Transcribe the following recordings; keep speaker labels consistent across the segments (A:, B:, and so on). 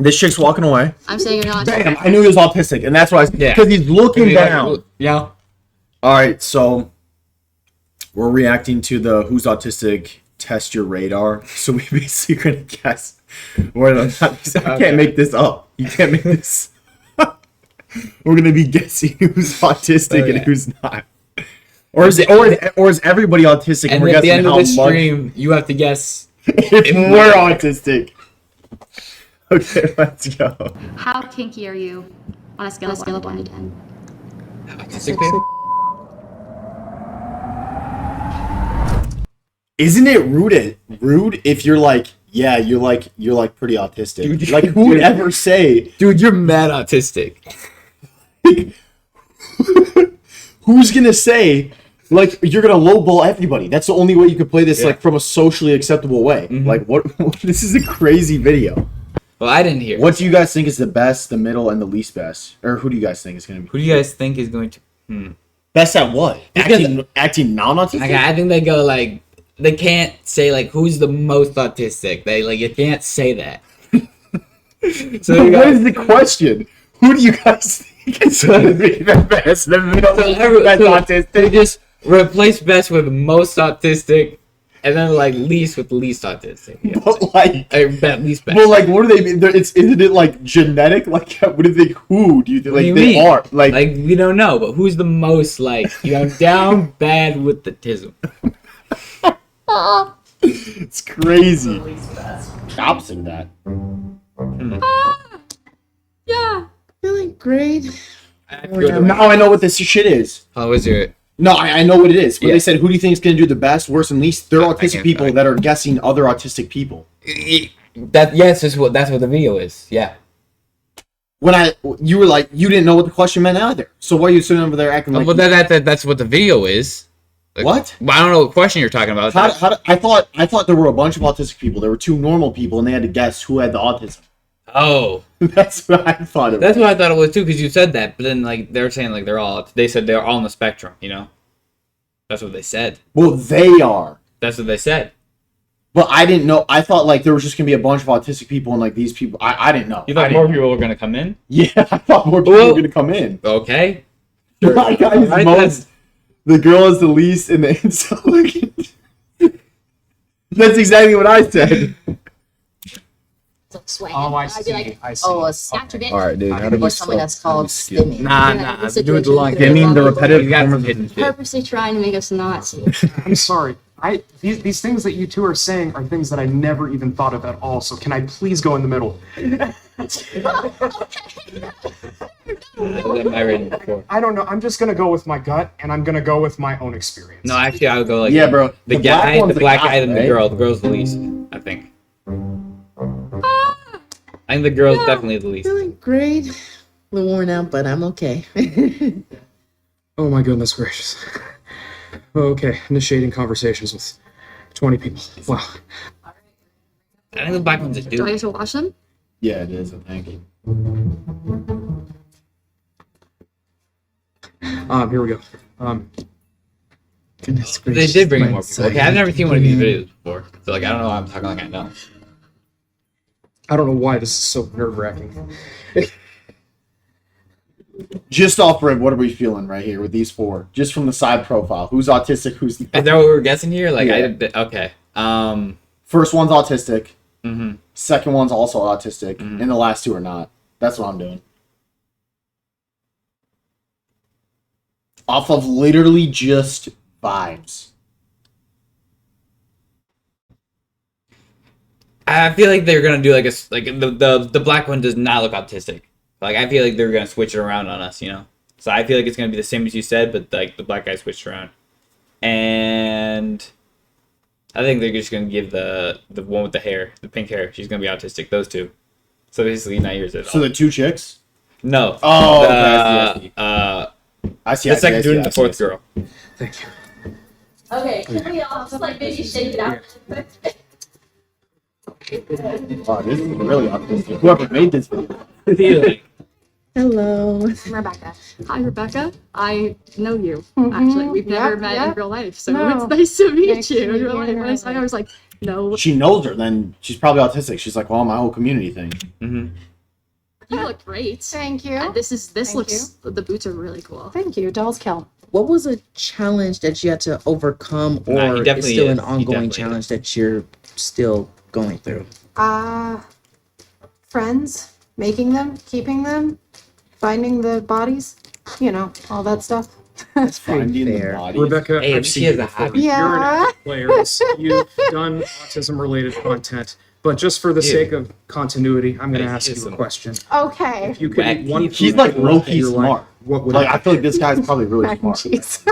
A: This chick's walking away.
B: I'm saying you're not.
A: Bam! I knew he was autistic, and that's why. Because he's looking down.
C: Yeah.
A: All right, so we're reacting to the Who's Autistic Test Your Radar. So we basically gonna guess. I can't make this up. You can't make this. We're gonna be guessing who's autistic and who's not. Or is everybody autistic?
C: And
A: we're
C: at the
A: guessing
C: end of
A: how
C: the stream, you have to guess
A: if we're autistic. Okay, let's go.
B: How kinky are you on a scale of 1 to 10?
C: autistic people.
A: Isn't it rude if you're like, yeah, you're like pretty autistic?
C: Dude,
A: like, who would ever say,
C: dude, you're mad autistic?
A: Who's gonna say, like, you're gonna lowball everybody? That's the only way you could play this, like, from a socially acceptable way. Like, what? This is a crazy video.
C: Well, I didn't hear.
A: What do you guys think is the best, the middle, and the least best? Or who do you guys think is gonna be?
C: Who do you guys think is going to?
A: Best at what? Acting non-autistic?
C: I think they go like they can't say like who's the most autistic. They like you can't say that.
A: So what is the question? Who do you guys think is going to be the best? The middle, best autistic?
C: They just replace best with most autistic, and then like least with least autistic. Yeah.
A: But like,
C: least best.
A: Well, like, what do they mean? Isn't it like genetic? Like, what do they? Who do you think? Like, they
C: mean?
A: are like
C: we don't know, but who's the most like down bad with the tism?
A: It's crazy. Opposite that.
B: Yeah.
D: Feeling great.
A: Now I know what this shit is.
C: How was your?
A: No, I know what it is. But they said, who do you think is going to do the best, worst, and least? They're autistic people that are guessing other autistic people.
C: That's what the video is. Yeah.
A: You were like, you didn't know what the question meant either. So why are you sitting over there acting like?
C: Well, that's what the video is. Like,
A: what?
C: Well, I don't know what question you're talking about.
A: I thought there were a bunch of autistic people. There were 2 normal people, and they had to guess who had the autism.
C: Oh,
A: that's what I thought.
C: That's what I thought it was too, because you said that. But then, like, they're saying like they said they're all on the spectrum. You know, that's what they said.
A: Well, they are.
C: That's what they said.
A: But I didn't know. I thought like there was just gonna be a bunch of autistic people, and like these people. I didn't know.
C: You thought more people were gonna come in?
A: Yeah, I thought more people were gonna come in.
C: Okay.
A: My guy's most. The girl is the least, and the incel. That's exactly what I said.
B: Oh, I see. I see. Oh, a snatch
A: All right, dude. How do we
D: something that's called stimming.
C: Nah. Do it the long.
A: Stimming, the repetitive form of
B: hidden. Purposely trying to make us not see.
E: I'm sorry. These things that you two are saying are things that I never even thought of at all. So can I please go in the middle? I don't know. I'm just gonna go with my gut, and I'm gonna go with my own experience.
C: No, actually, I would go like
A: bro.
C: The black guy, and the girl. The girl's the least, I think. I think the girl's definitely the least.
D: Feeling great. A little worn out, but I'm okay.
E: Oh my goodness gracious. Okay, initiating conversations with 20 people. Wow.
C: I think the black one's a dude.
B: Do I get to watch them?
A: Yeah, it is. I think.
E: Here we go.
D: Goodness
C: They
D: gracious,
C: did bring in
D: my
C: more people.
D: son.
C: Okay, I've never seen one of these videos before, so like I don't know why I'm talking like I know.
E: I don't know why this is so nerve-wracking.
A: Just off rip, what are we feeling right here with these 4? Just from the side profile, who's autistic, who's not?
C: Is that what we were guessing here? Like
A: Yeah.
C: okay.
A: First one's autistic.
C: Mhm.
A: Second one's also autistic, and the last 2 are not. That's what I'm doing. Off of literally just vibes.
C: I feel like they're gonna do like the black one does not look autistic. Like I feel like they're gonna switch it around on us, you know. So I feel like it's gonna be the same as you said, but like the black guy switched around, and I think they're just gonna give the one with the hair, the pink hair. She's gonna be autistic. Those 2. So basically not yours at all.
A: So the 2 chicks?
C: No.
A: Oh,
C: okay,
A: I see.
C: The second dude and the 4th girl.
E: Thank you.
B: Okay, can we all just like maybe shake it out?
A: Oh, this is really autistic. Whoever made this video.
D: Hello.
B: Rebecca. Hi, Rebecca. I know you. Actually, we've never met in real life, so it's nice to meet you. In real life. When I saw you, I was like, no.
A: She knows her, then she's probably autistic. She's like, well, my whole community thing.
C: Mm-hmm.
B: You look great.
F: Thank you.
B: And this
F: Thank
B: looks. The boots are really cool.
F: Thank you. Dolls kill.
D: What was a challenge that you had to overcome, or
C: Nah, he
D: is
C: definitely
D: still an
C: is. He
D: ongoing
C: definitely
D: challenge that you're still going through?
F: Friends, making them, keeping them, finding the bodies, you know, all that stuff.
D: That's pretty
A: Finding the
D: fair.
A: body.
E: Rebecca,
C: Hey,
E: I've
C: she
E: seen
C: has
E: you
C: a
E: before.
C: hobby.
E: You're an
F: Yeah.
E: active player. You've done autism-related content, but just for the
C: Ew.
E: sake of continuity, I'm going to
C: Hey,
E: ask you a
C: some-
E: question.
F: Okay.
E: If you could eat one
C: Wacky.
A: He's
E: food
A: like
E: for the rest of
A: low-key
E: your life,
A: smart.
E: what would
A: Like,
E: it
A: I feel like this guy's probably really
F: Mac and
A: smart.
F: cheese.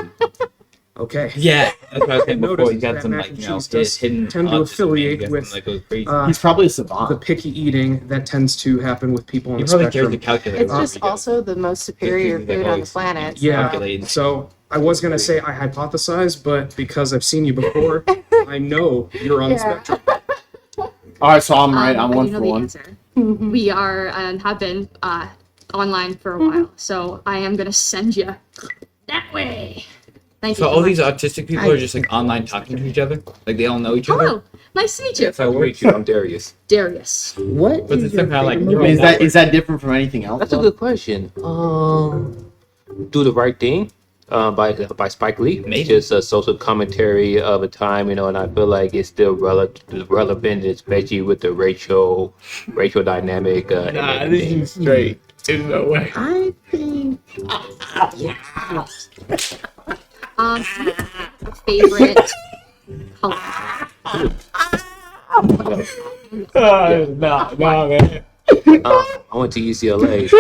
E: Okay.
C: Yeah, that's what I was saying
E: Notice
C: before. He's got
E: that
C: some
E: mac
C: like
E: and
C: you know
E: cheese does
C: hidden
E: tend to
C: autism,
E: affiliate
C: man. He
E: with,
C: got some, like, goes crazy.
E: Uh,
A: He's probably a
E: the
A: savant.
E: picky eating that tends to happen with people on
C: He
E: the
C: probably carries
E: spectrum.
C: a calculator.
F: It's
C: wherever
F: just
C: he goes.
F: also the most superior
C: He's like
F: food on the
C: always,
F: planet.
E: Yeah.
C: calculating.
E: So I was going to say I hypothesize, but because I've seen you before, I know you're on the
F: Yeah.
E: spectrum.
A: All right, so I'm right. I'm
B: I
A: one
B: do know
A: for
B: the
A: one.
B: answer. We are and have been online for a while, so I am gonna send you that way. Thank you.
C: So all
B: much.
C: these autistic people are just like online talking to each other, like they all know each other.
B: Hello, nice to meet you,
G: Yes, I will meet you. I'm Darius.
B: Darius.
D: What
C: But
D: is
C: it's
D: your
C: somehow, like,
D: favorite
C: you're
D: movie?
C: all-
A: Is that different from anything else?
G: That's a
A: though?
G: good question. Do the Right Thing, by Spike Lee.
C: Maybe.
G: It's just a social commentary of a time, you know, and I feel like it's still relevant, especially with the racial dynamic. And everything.
C: straight. There's no way.
D: I think
B: Favorite color.
C: No, man.
G: I went to UCLA.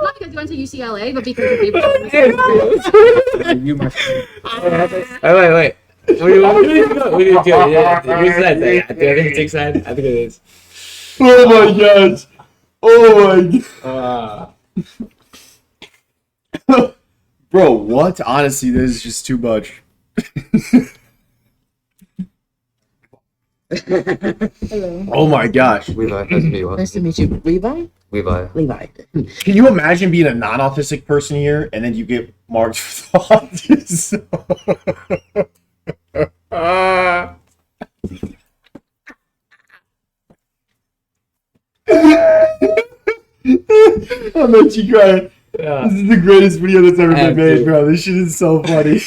B: Not because you went to UCLA, but because your favorite color.
E: You, my friend.
C: Wait. What do you go? What do you do? Yeah, who's that? I think it's Dick's side. I think it is.
A: Oh my gosh. Oh my god. Bro, what? Honestly, this is just too much.
D: hello.
A: Oh my gosh.
G: Levi, nice to meet you.
D: Nice to meet you, Levi.
G: Levi.
D: Levi.
A: Can you imagine being a non-autistic person here and then you get marked for autism? I bet you crying. This is the greatest video that's ever been made, bro. This shit is so funny.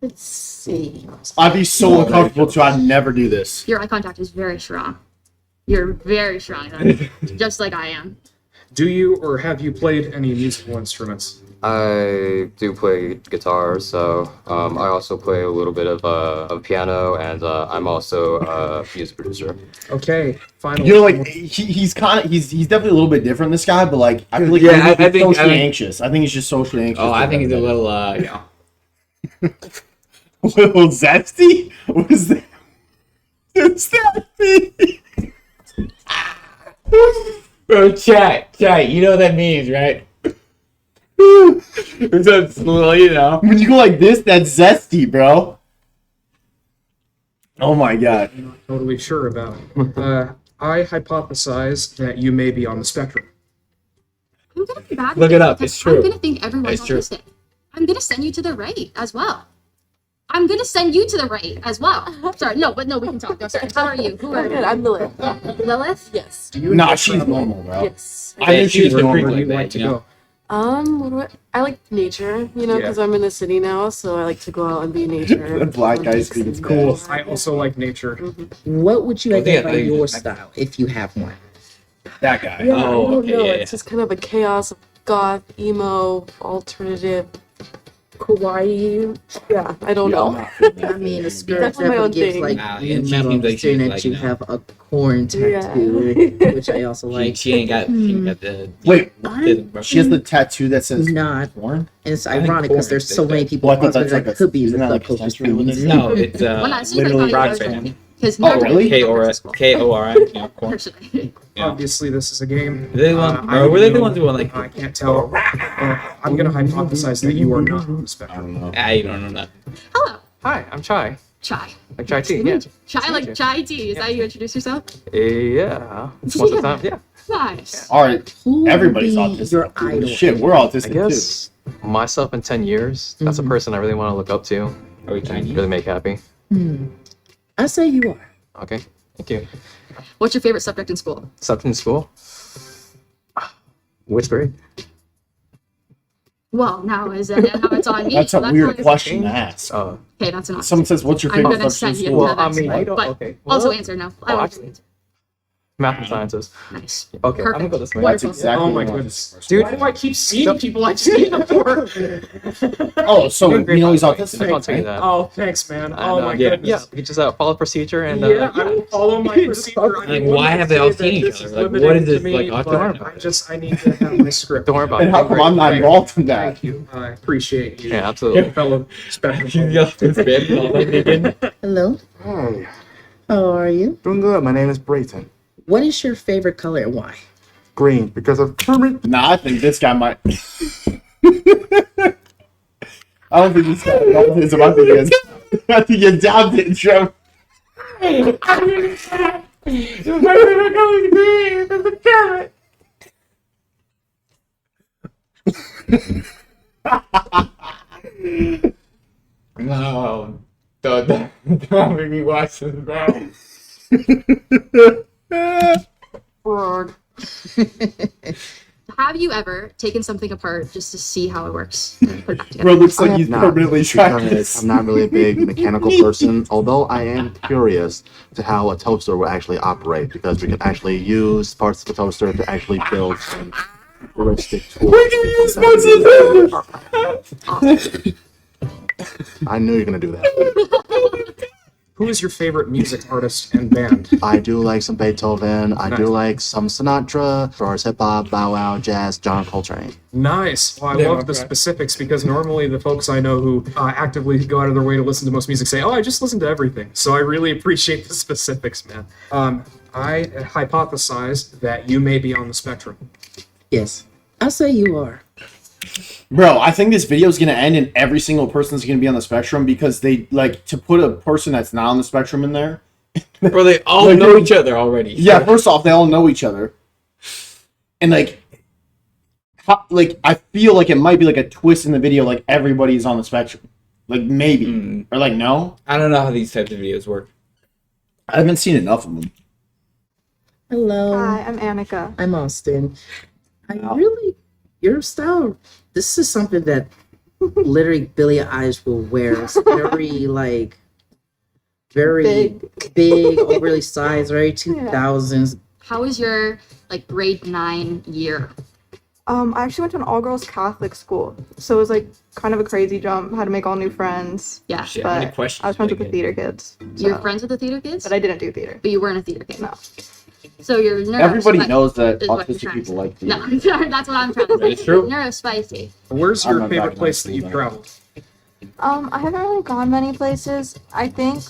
D: Let's see.
A: I'd be so uncomfortable too. I'd never do this.
B: Your eye contact is very strong. You're very strong, just like I am.
E: Do you or have you played any musical instruments?
G: I do play guitar, so I also play a little bit of piano, and I'm also a music producer.
E: Okay, final.
A: You know, like he's definitely a little bit different. This guy, but like I feel like
C: Yeah,
A: he's
C: I think-
A: socially anxious. I think he's just socially anxious.
C: Oh, I think he's a little, you know.
A: a little zesty. What is that? What's that mean?
C: Bro, chat, you know what that means, right? It's a little, you know.
A: When you go like this, that's zesty, bro. Oh my god.
E: I'm not totally sure about. I hypothesize that you may be on the spectrum.
B: I'm gonna be bad.
C: Look it up,
B: because
C: it's true.
B: I'm gonna think everyone's
C: It's true.
B: autistic. I'm gonna send you to the right as well. I'm gonna send you to the right as well. Sorry, no, we can talk. No, sorry. How are you? Who are
H: I'm good.
B: you?
H: I'm Lilith.
B: Lilith?
H: Yes.
E: Do you
A: Nah,
E: enjoy
A: she's
E: travel?
A: normal, bro.
H: Yes.
A: I knew she was
C: the
A: normal.
C: freak
E: Where do you
C: like
E: like
C: that,
E: to
C: you know?
E: go?
H: What do I like nature, you know,
E: Yeah.
H: because I'm in the city now, so I like to go out and be in nature.
A: The black guy speaking
H: It's
A: cool.
E: I also like nature.
D: What would you
C: Well, yeah,
D: identify
C: I think
D: your
C: it's-
D: style if you have one?
A: That guy.
H: Yeah,
C: Oh,
H: I don't
C: okay,
H: know.
C: yeah,
H: It's just kind of a chaos of goth, emo, alternative, kawaii. Yeah, I don't know.
D: I mean, the skirt
H: Definitely my
D: definitely
H: own
D: gives
H: thing.
D: like
C: Nah,
D: new
C: and she
D: metal,
C: seems like
D: seeing
C: she's,
D: that
C: like,
D: you
C: you know.
D: have a corn
H: Yeah.
D: tattoo, which I also like.
C: She ain't got the.
A: Wait,
C: the-
A: she has the tattoo that says
D: Not.
A: porn?
D: And it's
C: I think
D: ironic because
C: corn
D: there's
C: is
D: so
C: like
D: many
C: that.
D: people
A: Well, I thought
D: on
A: that's
D: Twitter
A: like
D: that
A: a-
D: could be
A: isn't
D: the
A: that like a
D: closest
A: sensory with
D: things.
A: it?
C: No, it's
B: When I see
A: literally
B: her,
A: rock
C: band.
B: because
A: Oh, really?
C: K-O-R-I, you know, corn.
B: Personally.
C: Yeah.
E: Obviously, this is a game.
C: Were they the ones-
E: I
C: or were they the
E: don't
C: ones who were like-
E: I can't tell. I'm gonna hypothesize that you are not on the
A: I
E: spectrum.
A: don't know.
C: I don't know that.
B: Hello,
G: Hi, I'm Chai.
B: Chai.
G: Like Chai Tea, yeah.
B: Chai like chai tea. Is that how you introduce yourself?
G: Yeah. Most of the time, yeah.
B: Nice.
A: All right,
D: Who would
A: everybody's
D: be
A: autistic.
D: your idol?
A: Shit, we're autistic
G: I guess myself in 10 years, that's a person I really want to look up to,
C: Are we Chinese?
G: really make happy.
D: Hmm. I say you are.
I: Okay, thank you.
B: What's your favorite subject in school?
I: Subject in school? Which grade?
B: Well, now it's on me.
A: That's
B: so
A: a weird
B: why-
A: question to ask.
I: Oh,
B: Okay, that's an
A: Someone says, "What's your
B: I'm
A: favorite
B: gonna
A: subject
B: send
A: in
B: you
A: school?"
B: to
I: well, I mean,
B: answer,
I: you don't.
B: but
I: Okay.
B: also
I: Well,
B: answer no.
I: oh,
B: I want
I: actually-
B: to answer.
I: math and sciences.
B: Nice.
I: Okay, I'm gonna
B: Perfect.
I: go this way.
A: That's
B: Wonderful.
A: exactly.
E: Oh my
A: what I
E: goodness.
A: was-
E: Dude, why do I keep seeing people I just need them for?
A: Oh, so
I: Doing great,
A: you know
I: by
A: he's
I: the way.
A: autistic.
I: I want to tell you
A: right?
I: that.
E: Oh, thanks, man.
I: And,
E: Oh my
C: yeah.
E: goodness.
I: Yeah, you just follow procedure and
E: Yeah, I will follow my procedure. I
C: Like,
E: mean,
C: why
E: one
C: have
E: would
C: they all
E: say
C: seen
E: that
C: each
E: this
C: other?
E: is
C: Like,
E: limiting
C: what is
E: to
C: this,
E: me,
C: like, autism?
E: but I need to have my script.
I: Don't worry about
A: And
I: it.
A: how come I'm not
E: Thank
A: involved in that?
E: Thank you. I appreciate you.
I: Yeah, absolutely.
E: Fellow special.
D: Hello.
J: Hi,
D: How are you?
J: doing good. My name is Brayton.
D: What is your favorite color and why?
J: Green, because of Kermit.
A: Nah, I think this guy might. I don't think this guy knows autism. I think he's adopted, Trevor.
C: No, don't make me watch this, bro.
B: Frog. Have you ever taken something apart just to see how it works and put it back together?
A: Bro, looks
J: I
A: like
J: have
A: he's
J: not,
A: permanently tracked.
J: because I'm not really a big mechanical person, although I am curious to how a toaster will actually operate, because we can actually use parts of the toaster to actually build some realistic tools.
A: We can use parts of the
B: Awesome.
J: I knew you were going to do that.
E: Who is your favorite music artist and band?
J: I do like some Beethoven. I do
E: Nice.
J: like some Sinatra, as far as hip hop, Bow Wow, jazz, John Coltrane.
E: Nice. Well, I
C: Yeah,
E: love the
C: okay.
E: specifics because normally the folks I know who actively go out of their way to listen to most music say, "Oh, I just listen to everything." So I really appreciate the specifics, man. I hypothesize that you may be on the spectrum.
D: Yes. I say you are.
A: Bro, I think this video is gonna end and every single person's gonna be on the spectrum because they like to put a person that's not on the spectrum in there.
C: Bro, they all
A: Like,
C: know each other already.
A: Yeah, first off, they all know each other, and like, I feel like it might be like a twist in the video, like everybody's on the spectrum, like maybe or like no.
C: I don't know how these types of videos work.
A: I haven't seen enough of them.
D: Hello.
F: Hi, I'm Annika.
D: I'm Austin. I
A: Wow.
D: really, your style, this is something that literally Billie Eilish will wear. It's very, like, very big overly sized, very 2000s.
B: How was your like grade 9 year?
K: I actually went to an all-girls Catholic school, so it was like kind of a crazy jump. Had to make all new friends.
B: Yeah.
C: Shit, how many
K: But
C: questions
K: I was friends
C: did
K: with
C: I
K: the
C: get?
K: theater kids.
B: You're
K: so-
B: friends with the theater kids?
K: But I didn't do theater.
B: But you weren't a theater kid.
K: No.
B: So you're neuro.
A: Everybody knows that
B: is what you're
A: autistic
B: trying to
A: people
B: say.
A: like
B: No,
A: theater.
B: that's what I'm trying to say.
C: It's true.
B: Neurospicy.
E: Where's
A: I'm
E: your
A: not
E: favorite
A: diagnosed
E: place that
A: with
E: you've
A: that.
E: traveled?
K: I haven't really gone many places. I think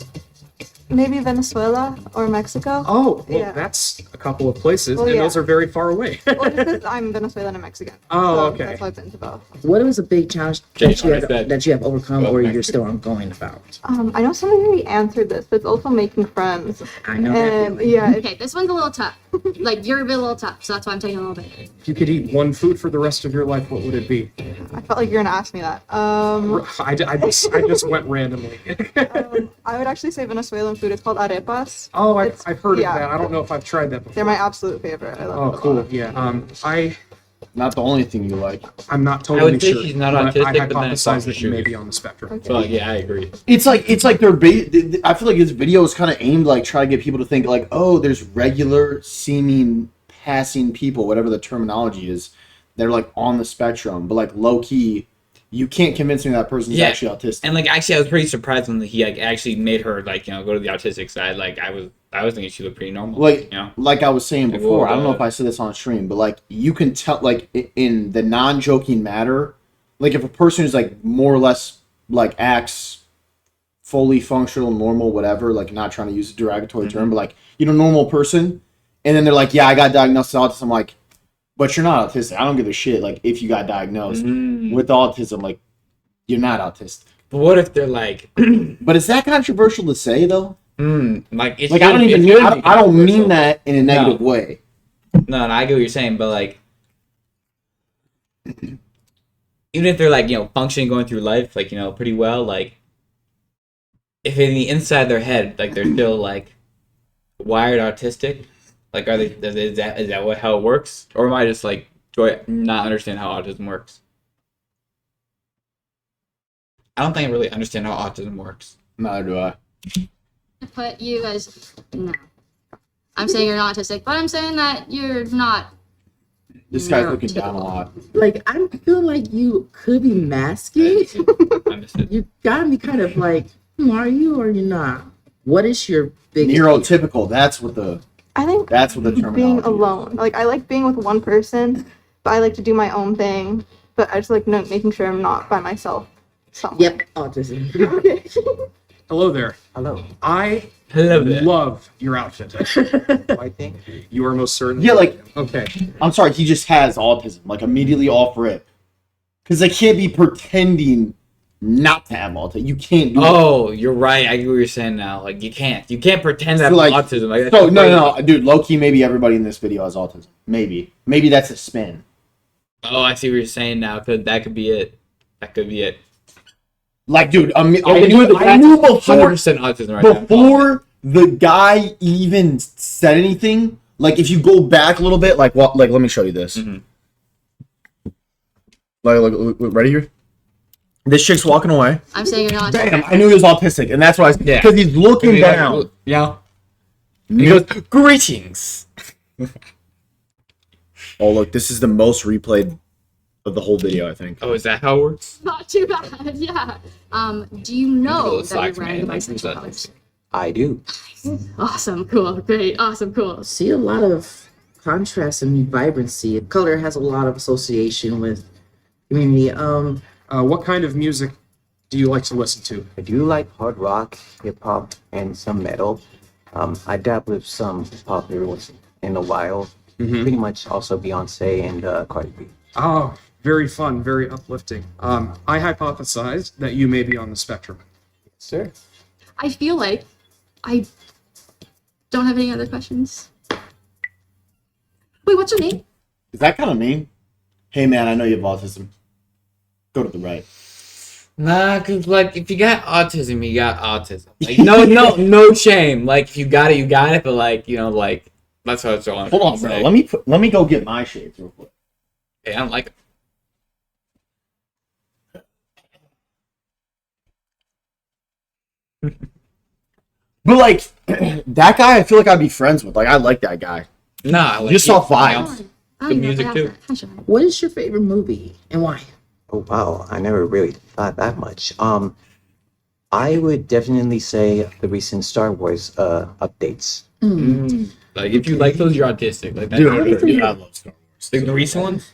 K: maybe Venezuela or Mexico.
E: Oh, well,
K: Yeah.
E: that's a couple of places,
K: Well,
E: and
K: yeah.
E: those are very far away.
K: Well, just 'cause I'm Venezuelan and Mexican.
E: Oh,
K: so
E: okay.
K: That's why I've been to both.
D: What was a big challenge
C: Jay,
D: that you have,
C: understand.
D: that you have overcome
C: Well,
D: or
C: thank
D: you're
C: you.
D: still ongoing about?
K: I know somebody already answered this, but it's also making friends.
D: I know that
K: And
D: feeling.
K: yeah,
B: Okay, this one's a little tough. Like you're a bit a little tough, so that's why I'm taking a little bit.
E: If you could eat one food for the rest of your life, what would it be?
K: I felt like you're gonna ask me that.
E: I just went randomly.
K: I would actually say Venezuelan food. It's called arepas.
E: Oh,
K: It's-
E: I've heard
K: yeah.
E: of that. I don't know if I've tried that before.
K: They're my absolute favorite. I love
E: Oh,
K: them a
E: cool.
K: lot.
E: Yeah.
A: Not the only thing you like.
E: I'm not totally
C: would say
E: sure.
C: she's not
E: but
C: autistic,
E: I
C: but then it's
E: hypothesize
C: not
E: that
C: for
E: you may
C: sure.
E: be on the spectrum.
C: So, like, yeah, I agree.
A: It's like they're I feel like this video is kind of aimed like trying to get people to think like, oh, there's regular seeming passing people, whatever the terminology is, they're like on the spectrum, but like low key, you can't convince me that person's
C: Yeah.
A: actually autistic.
C: And like, actually, I was pretty surprised when he like actually made her like go to the autistic side. Like, I was thinking she looked pretty normal.
A: Like,
C: you know.
A: like I was saying
C: Like,
A: before,
C: well,
A: I don't know if I said this on stream, but like you can tell, like in the non-joking matter, like if a person is like more or less like acts fully functional, normal, whatever, like not trying to use a derogatory term, but like normal person, and then they're like, yeah, I got diagnosed with autism. I'm like, but you're not autistic. I don't give a shit. Like if you got diagnosed with autism, like you're not autistic.
C: But what if they're like,
A: But is that controversial to say though?
C: like it's
A: Like I don't
C: it's
A: even
C: gonna be
A: I don't mean
C: controversial.
A: that in a negative way.
C: No, I get what you're saying, but like, even if they're like functioning, going through life like pretty well, like if in the inside of their head, like they're still like wired autistic, like are they? Is that how it works, or am I just like do I not understand how autism works? I don't think I really understand how autism works.
A: Neither do I.
B: Put you as no. I'm saying you're not autistic, but I'm saying that you're not.
A: This guy's looking down a lot.
D: Like, I feel like you could be masking.
C: I missed it.
D: You gotta be kind of like, are you or you're not? What is your biggest
A: Neurotypical. That's what the
K: I think
A: terminology
K: being
A: is.
K: alone. Like, I like being with one person, but I like to do my own thing. But I just like making sure I'm not by myself somewhere.
D: Yep, autism.
K: Okay.
E: Hello there.
D: Hello.
E: I
C: Hello there.
E: love your outfit.
J: I think.
E: You are most certainly.
A: Yeah, like
E: Okay.
A: I'm sorry, he just has autism, like immediately off rip. Because they can't be pretending not to have autism. You can't do that.
C: Oh, you're right. I get what you're saying now. Like you can't pretend to have
A: So, like,
C: autism. Like, that's
A: So
C: crazy.
A: no, dude, low key, maybe everybody in this video has autism. Maybe that's a spin.
C: Oh, I see what you're saying now. That could be it. That could be it.
A: Like, dude, I
C: Yeah,
A: knew before
C: 100% autism right now.
A: before the guy even said anything. Like, if you go back a little bit, like what? Like, let me show you this.
C: Mhm.
A: Like, ready here? This chick's walking away.
B: I'm saying you're not.
A: Bam! I knew he was autistic, and that's why.
C: Yeah.
A: Because he's looking down.
C: Yeah. He goes, greetings.
A: Oh, look, this is the most replayed of the whole video, I think.
C: Oh, is that how it works?
B: Not too bad. Yeah. Do you know
C: Those
B: that you're
C: socks,
B: wearing
C: man.
B: bisexual colors?
G: I do.
B: Awesome. Cool. Great. Awesome. Cool.
D: See a lot of contrast and vibrancy. Color has a lot of association with community.
E: What kind of music do you like to listen to?
G: I do like hard rock, hip hop, and some metal. I dabble with some popular ones in a while. Pretty much also Beyonce and Cardi B.
E: Oh, very fun, very uplifting. I hypothesized that you may be on the spectrum.
G: Sir.
B: I feel like I don't have any other questions. Wait, what's your name?
A: Is that kind of mean? Hey, man, I know you have autism. Go to the right.
C: Nah, cause like if you got autism, you got autism. Like no shame. Like if you got it, you got it. But like like that's what it's all.
A: Hold on, bro. Let me go get my shades real quick.
C: Hey, I don't like
A: But like that guy, I feel like I'd be friends with. Like I like that guy.
C: it. Nah, like,
A: Just off vibes.
C: Good music, too.
D: What is your favorite movie and why?
G: Oh wow, I never really thought that much. I would definitely say the recent Star Wars updates.
C: Like if you like those, you're autistic. Like that.
A: Dude, I love Star Wars.
C: Like the recent ones,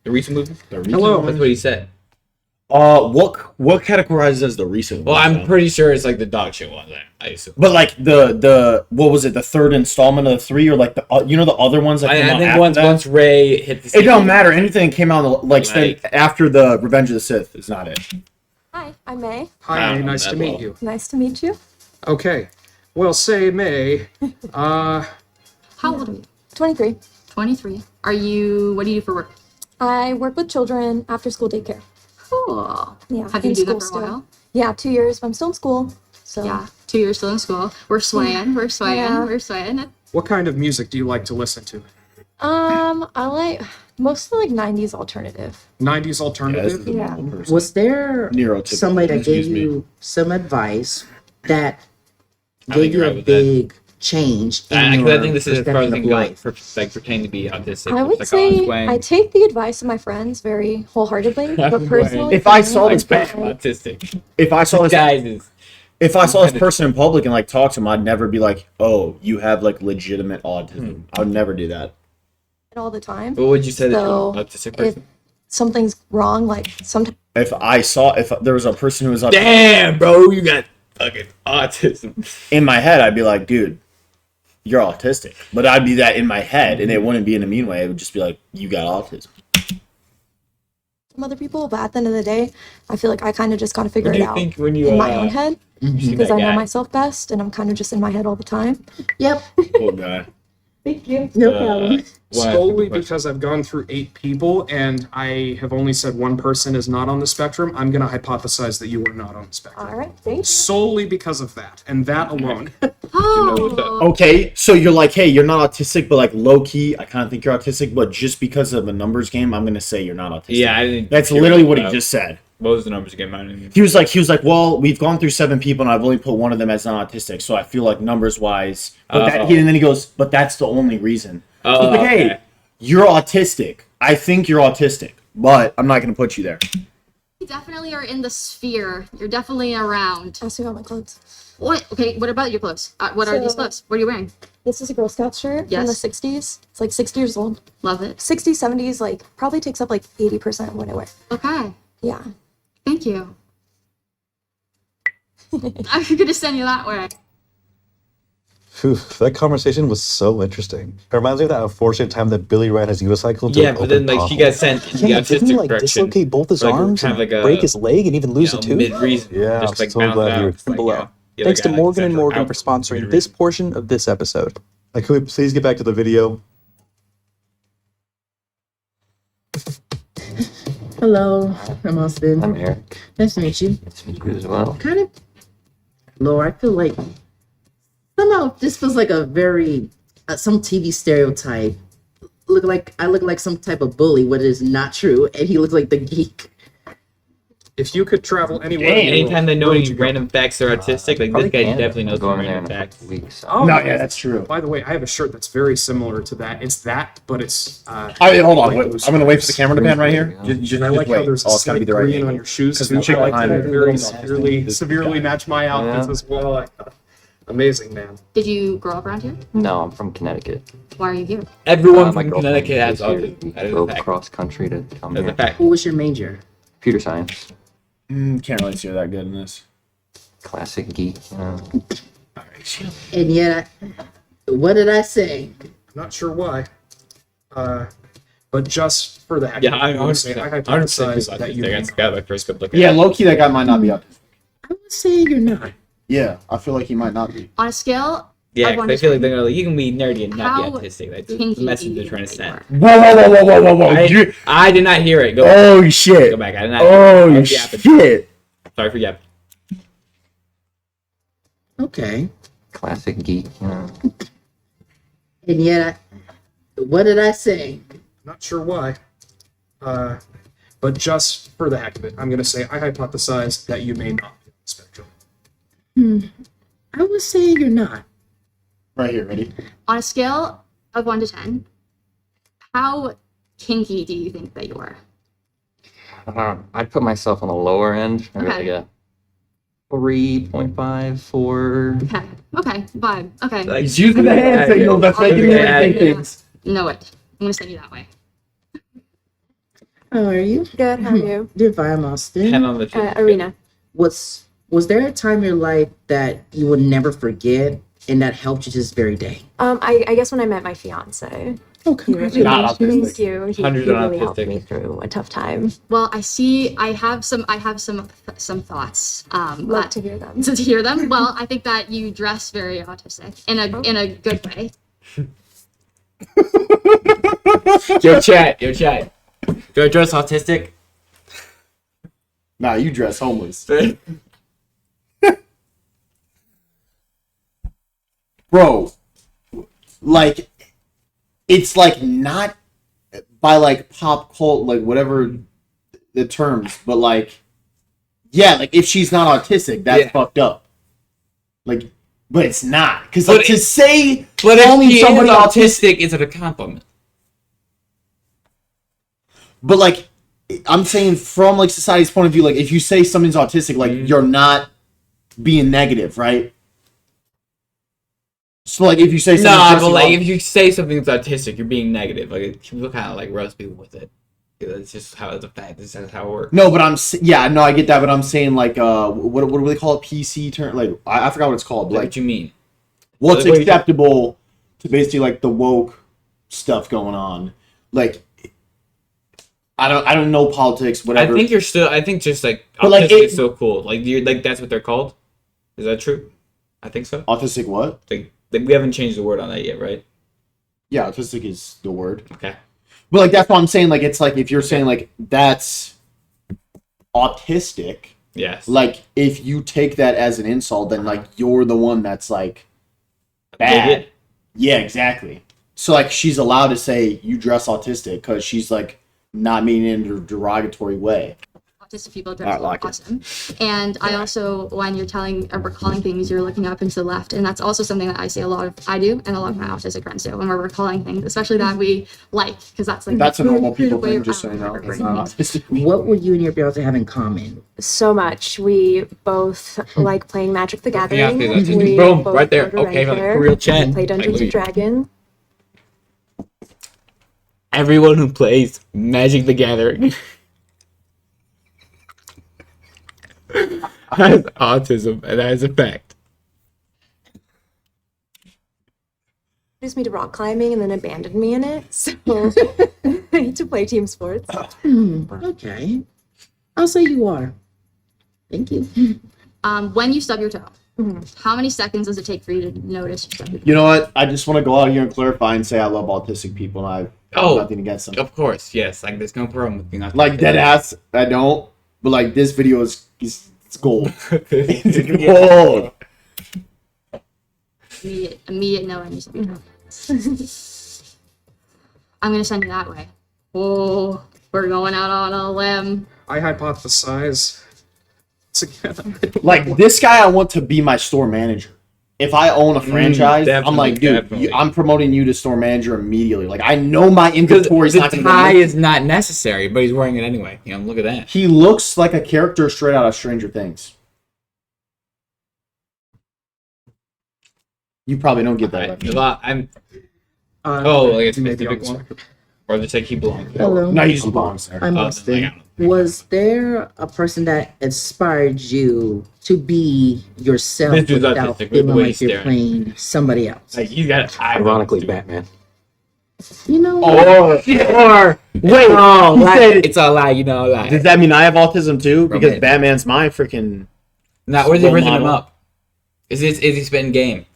C: the recent movies.
E: Hello.
C: That's what he said.
A: What categorizes as the recent
C: Well,
A: one?
C: I'm pretty sure it's like the dog shit ones. I assume.
A: But like the what was it? The third installment of the three, or like the the other ones that came
C: I
A: out
C: think
A: after that?
C: once Ray hit the.
A: It don't matter. Anything that came out
C: Like-
A: after the Revenge of the Sith is not it.
H: Hi, I'm May.
C: I
E: Hi,
C: don't know
E: nice
C: that
E: to meet
C: well.
E: you.
H: Nice to meet you.
E: Okay. Well, say May.
B: How old are you?
H: 23.
B: 23. What do you do for work?
H: I work with children after school daycare.
B: Cool.
H: Yeah,
B: Have you
H: in
B: been doing that
H: school
B: for a
H: still.
B: while?
H: Yeah, 2 years, but I'm still in school. So
B: Yeah. 2 years still in school. We're swaying. We're swaying.
H: Yeah.
B: We're swaying.
E: What kind of music do you like to listen to?
H: I like mostly like 90s alternative.
E: 90s alternative?
H: Yeah.
D: Was there
A: Neurotypical,
D: somebody that
A: excuse
D: gave
A: me.
D: you some advice that
C: I
D: gave
C: think
D: you
C: you're
D: a
C: right with that.
D: big change in
C: I
D: your
C: think this is as far as I
D: perspective
C: can
D: of
C: go.
D: life?
C: Like pretending to be autistic.
H: I would
C: like,
H: say
C: swaying.
H: I take the advice of my friends very wholeheartedly, but
C: Swaying.
H: personally,
A: If I
H: for me,
A: saw
C: like
A: this
C: bam,
A: person,
C: autistic.
A: if I saw this
C: Guys is
A: If I saw this person in public and like talk to him, I'd never be like, "Oh, you have like legitimate autism." I would never do that.
H: all the time.
C: What would you say
H: So,
C: that autistic
H: if
C: person?
H: something's wrong, like sometimes
A: If there was a person who was autistic
C: Damn, bro, you got fucking autism.
A: in my head, I'd be like, "Dude, you're autistic." But I'd be that in my head, and it wouldn't be in a mean way. It would just be like, "You got autism."
H: some other people, but at the end of the day, I feel like I kind of just gotta figure
C: What
H: it
C: do you
H: out
C: think when you
H: in my own head
C: you see
H: because
C: that
H: I know
C: guy?
H: myself best, and I'm kind of just in my head all the time.
D: Yep.
A: Poor guy.
K: Thank you.
D: No problem.
E: Solely because I've gone through 8 people and I have only said one person is not on the spectrum, I'm going to hypothesize that you are not on the spectrum.
K: All right, thank you.
E: Solely because of that, and that alone.
B: Oh,
A: Okay, so you're like, hey, you're not autistic, but like low key, I kind of think you're autistic, but just because of a numbers game, I'm gonna say you're not autistic.
C: Yeah, I didn't.
A: That's literally what he just said.
C: What was the numbers again? Man?
A: He was like, well, we've gone through 7 people, and I've only put one of them as non-autistic, so I feel like numbers wise. But and then he goes, but that's the only reason.
C: Oh,
A: like, hey, you're autistic. I think you're autistic, but I'm not gonna put you there.
B: you definitely are in the sphere. You're definitely around.
K: I still got my clothes.
B: What? Okay, what about your clothes? What are these clothes? What are you wearing?
K: This is a Girl Scout shirt from the
B: Yes.
K: 60s. It's like 60 years old.
B: Love it.
K: 60s, 70s, like probably takes up like 80% of what I wear.
B: Okay,
K: Yeah.
B: thank you. I'm gonna send you that way.
L: Phew, that conversation was so interesting. It reminds me of that unfortunate time that Billy ran his unicycle to
C: Yeah,
L: an
C: but then
L: open
C: like he
L: pothole.
C: got sent to the
L: Didn't he
C: autistic
L: like
C: correction.
L: dislocate both his
C: Like,
L: arms
C: kind
L: and
C: of like a,
L: break his leg and even lose a tooth?
C: Mid-reason.
L: Yeah,
C: just
L: I'm
C: like
L: so
C: bounce
L: glad
C: out.
L: you're
C: It's like,
L: below.
C: you know, the
L: Thanks
C: other
L: to
C: guy, like,
L: Morgan and
C: central
L: Morgan
C: out
L: for sponsoring
C: mid-reason.
L: this portion of this episode. Like, could we please get back to the video?
D: Hello, I'm Austin.
G: I'm Eric.
D: Nice to meet you.
G: Nice to meet you as well.
D: Kind of lower. I feel like somehow this feels like a very some TV stereotype. I look like some type of bully, what is not true, and he looks like the geek.
E: If you could travel anywhere,
C: Hey,
E: in the world,
C: anytime they know
E: where would
C: any
E: you go?
C: random facts they're autistic, like
G: Probably
C: this guy
G: Canada.
C: definitely knows
G: I'm going
C: some
G: there
C: random
G: in a
C: facts.
G: couple weeks.
E: Oh,
A: No, yeah, that's true.
E: By the way, I have a shirt that's very similar to that. It's that, but it's.
A: I mean, hold on.
E: like those
A: I'm gonna wait for the
E: stripes.
A: camera to pan right here.
G: Yeah.
A: Just
E: And I like how
A: wait.
E: there's a
A: Oh, it's gotta be
E: slight
A: the right
E: green
A: angle.
E: on your shoes.
A: 'Cause
E: too.
A: the chick
E: I like
A: behind
E: that.
A: it
E: Very
A: is
E: severely match my outfits
G: Yeah.
E: as well. Amazing, man.
B: Did you grow up around here?
G: No, I'm from Connecticut.
B: Why are you here?
C: Everyone
G: My
C: from
G: girlfriend
C: Connecticut has
G: lives here.
C: autism.
G: We
C: That is a
G: drove
C: fact.
G: across country to come
C: That's a
G: here.
C: fact.
D: Who was your major?
G: Computer science.
A: Can't really see her that good in this.
G: Classic geek. You know.
D: And yet, what did I say?
E: I'm not sure why. But just for the heck
C: Yeah,
E: of it,
C: I
E: I'm gonna say I hypothesize that you.
C: That's got my first good look at
A: Yeah,
C: it.
A: low key, that guy might not be autistic.
D: I would say you're not.
A: Yeah, I feel like he might not be.
B: On a scale
C: Yeah,
B: of
C: 'cause
B: 1
C: I
B: to
C: feel like
B: 10,
C: they're gonna like, you can be nerdy and not
B: how
C: be autistic. That's the
B: kinky
C: message
B: do
C: they're
B: you
C: trying to
B: think
C: send.
B: you
A: Whoa!
C: I did not hear it. Go back.
A: Oh shit!
C: Go back. I did not hear it.
A: Oh
C: I'm yapping.
A: shit!
C: Sorry for yapping.
D: Okay.
G: Classic geek. You know.
D: And yet, what did I say?
E: Not sure why. But just for the heck of it, I'm gonna say I hypothesize that you may not be on the spectrum.
D: I would say you're not.
A: Right here, ready?
B: On a scale of 1 to 10, how kinky do you think that you are?
G: I'd put myself on the lower end. Maybe
B: Okay.
G: like a 3.5, 4.
B: Okay, vibe. Okay.
C: Like,
A: He's using the hand signal. That's making me
C: Yeah.
A: think things.
B: Know it. I'm gonna send you that way.
D: How are you?
K: Good, how are you?
D: Doing fine, Austin.
C: 10 on the chin.
K: Arena.
D: Was there a time in your life that you would never forget and that helped you to this very day?
K: I guess when I met my fiance.
D: Oh,
K: He really,
A: Not autistic.
K: thank you. He
C: 100
K: really
C: autistic.
K: helped me through a tough time.
B: Well, I have some thoughts.
K: Love to hear them.
B: To hear them. Well, I think that you dress very autistic in a good way.
C: Yo, chat. Do I dress autistic?
A: Nah, you dress homeless, bro. Like, it's like not by like pop cult, like whatever the terms, but like, yeah, like if she's not autistic, that's
C: Yeah.
A: fucked up. Like, but it's not, because
C: But
A: like to
C: it-
A: say
C: But if
A: calling
C: she is
A: somebody
C: autistic, is it a compliment?
A: But like, I'm saying from like society's point of view, like if you say something's autistic, like you're not being negative, right? So like if you say something's
C: Nah, but
A: autistic,
C: like if you say something's autistic, you're being negative. Like people kind of like roast people with it. It's just how it's a fact. This is how it works.
A: no, but yeah, no, I get that, but I'm saying like what do they call it? PC term? Like I forgot what it's called.
C: Like,
A: Like
C: what you mean?
A: what's
C: Like, what you-
A: acceptable to basically like the woke stuff going on? Like I don't know politics, whatever.
C: I think you're still. I think just like
A: But,
C: autistic
A: like,
C: is still cool. Like you're like that's what they're called. Is that true? I think so.
A: autistic what?
C: Like we haven't changed the word on that yet, right?
A: Yeah, autistic is the word.
C: Okay.
A: But like that's what I'm saying. Like it's like if you're saying like that's autistic,
C: Yes.
A: like if you take that as an insult, then like you're the one that's like bad.
C: Bigot?
A: Yeah, exactly. So like she's allowed to say you dress autistic because she's like not meaning it in a derogatory way.
B: Autistic people dress
A: like it.
B: awesome. And I also, when you're telling or recalling things, you're looking up and to the left. And that's also something that I see a lot of, I do, and a lot of my autistic friends do when we're recalling things, especially that we like, because that's like
A: That's a normal
B: the
A: people
B: way
A: thing, just so you know.
B: remember
A: It's not autistic.
D: What would you and your fiance have in common?
M: So much. We both like playing Magic the Gathering.
C: Yeah, that's-
M: We
C: boom,
M: both
C: right there.
M: go to
C: Okay,
M: Renfair,
C: for real chat.
M: Play Dungeons and Dragons.
C: Everyone who plays Magic the Gathering has autism, and that is a fact.
M: Introduced me to rock climbing and then abandoned me in it. So I need to play team sports.
D: Okay. I'll say you are. Thank you.
B: when you stub your toe, how many seconds does it take for you to notice you stubbed your toe?
A: You know what? I just want to go out here and clarify and say I love autistic people and I have nothing against them.
C: Of course, yes. Like, there's no problem with being autistic.
A: Like dead ass, I don't. But like this video is it's gold. It's gold.
B: Immediate no, and you stub your toe. I'm gonna send you that way. Oh, we're going out on a limb.
E: I hypothesize. Again,
A: Like this guy, I want to be my store manager. If I own a franchise, I'm like, dude, I'm promoting you to store manager immediately. Like I know my inventory is
C: the
A: not going to
C: tie is not necessary, but he's wearing it anyway. You know, look at that.
A: He looks like a character straight out of Stranger Things. You probably don't get that.
C: Well, I'm. like a specific one, or just like he belongs.
D: Hello.
A: No, he just belongs there.
D: I'm Austin. Was there a person that inspired you to be yourself
C: This is
D: without
C: autistic,
D: feeling
C: the way
D: like
C: he's
D: you're
C: staring.
D: playing somebody else?
C: Like he's got.
I: Ironically, Batman.
D: You know.
A: Or wait,
C: Oh,
A: he said,
C: it's a lie. You know, a lie.
A: does that mean I have autism too? Because
C: Romantic.
A: Batman's my freaking
C: Now, where's he
A: role
C: rizzing him
A: model.
C: up? Is he spitting game?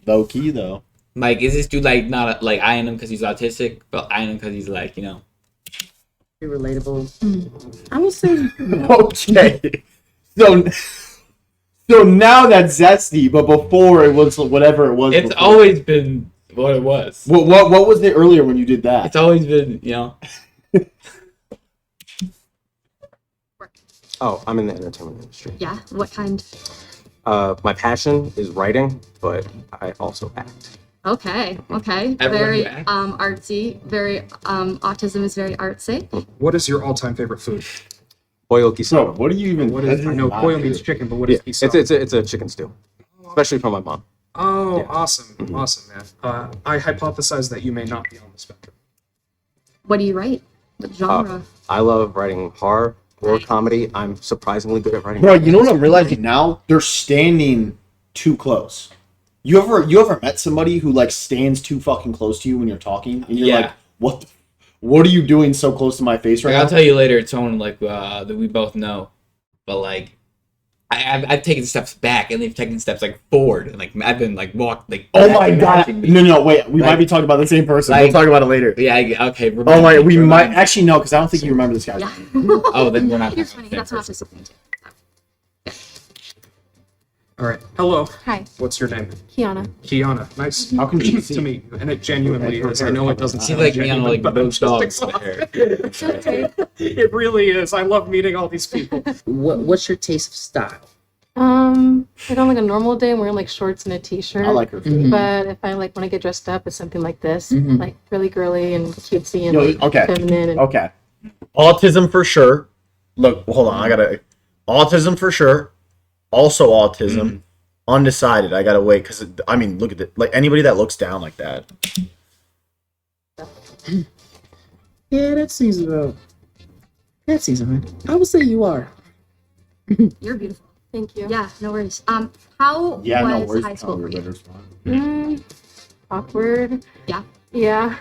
A: Low key though.
C: Like, is this dude like not like eyeing him because he's autistic, but eyeing him because he's like, you know?
D: Pretty relatable. I would say.
A: Okay. So now that's zesty, but before it was whatever it was.
C: It's
A: before.
C: always been what it was.
A: What was it earlier when you did that?
C: It's always been, you know.
I: Oh, I'm in the entertainment industry.
B: Yeah, what kind?
I: My passion is writing, but I also act.
B: Okay.
E: Everyone
B: Very
E: who acts.
B: artsy. Very autism is very artsy.
E: what is your all-time favorite food?
I: Pollo guisado.
A: What do you even?
E: What is? I know pollo means chicken, but what is guisado?
I: It's a chicken stew, especially from my mom.
E: Oh, awesome, awesome, man. I hypothesize that you may not be on the spectrum.
B: What do you write? What genre?
I: I love writing horror comedy. I'm surprisingly good at writing.
A: Bro, you know what I'm realizing now? They're standing too close. You ever met somebody who like stands too fucking close to you when you're talking, and you're like, what are you doing so close to my face right
C: Like,
A: now?
C: I'll tell you later. It's someone like that we both know, but like, I've taken steps back and they've taken steps like forward, and like I've been like walked like.
A: Oh my god! No, wait. We might be talking about the same person. We'll talk about it later.
C: Yeah. Okay.
A: Oh my, we might actually no, because I don't think you remember this guy.
B: Yeah.
C: Oh, then we're not.
B: Here's funny. That's an autistic thing too.
E: All right. Hello.
H: Hi.
E: What's your name?
H: Kiana.
E: Kiana. Nice.
A: How come you see?
E: to meet you? And it genuinely is. I know it doesn't
C: She's
E: seem
C: like me on
E: genuine,
C: like
E: but
C: those
E: I'm just
C: dogs.
E: exhausted. It really is. I love meeting all these people.
D: What's your taste of style?
H: Like on like a normal day, I'm wearing like shorts and a t-shirt.
A: I like her fit.
H: But if I like when I get dressed up, it's something like this,
A: Mhm.
H: like really girly and cutesy and
A: Yo,
H: like,
A: okay.
H: feminine. And
A: Okay. Autism for sure. Look, hold on. I gotta. Autism for sure. Also autism. Undecided. I gotta wait because I mean, look at it. Like anybody that looks down like that.
D: Yeah, that seems about. That seems right. I would say you are.
B: You're beautiful.
H: Thank you.
B: Yeah, no worries. How
A: Yeah, no
B: was
A: worries.
B: high school for you?
H: Awkward.
B: Yeah.
H: Yeah.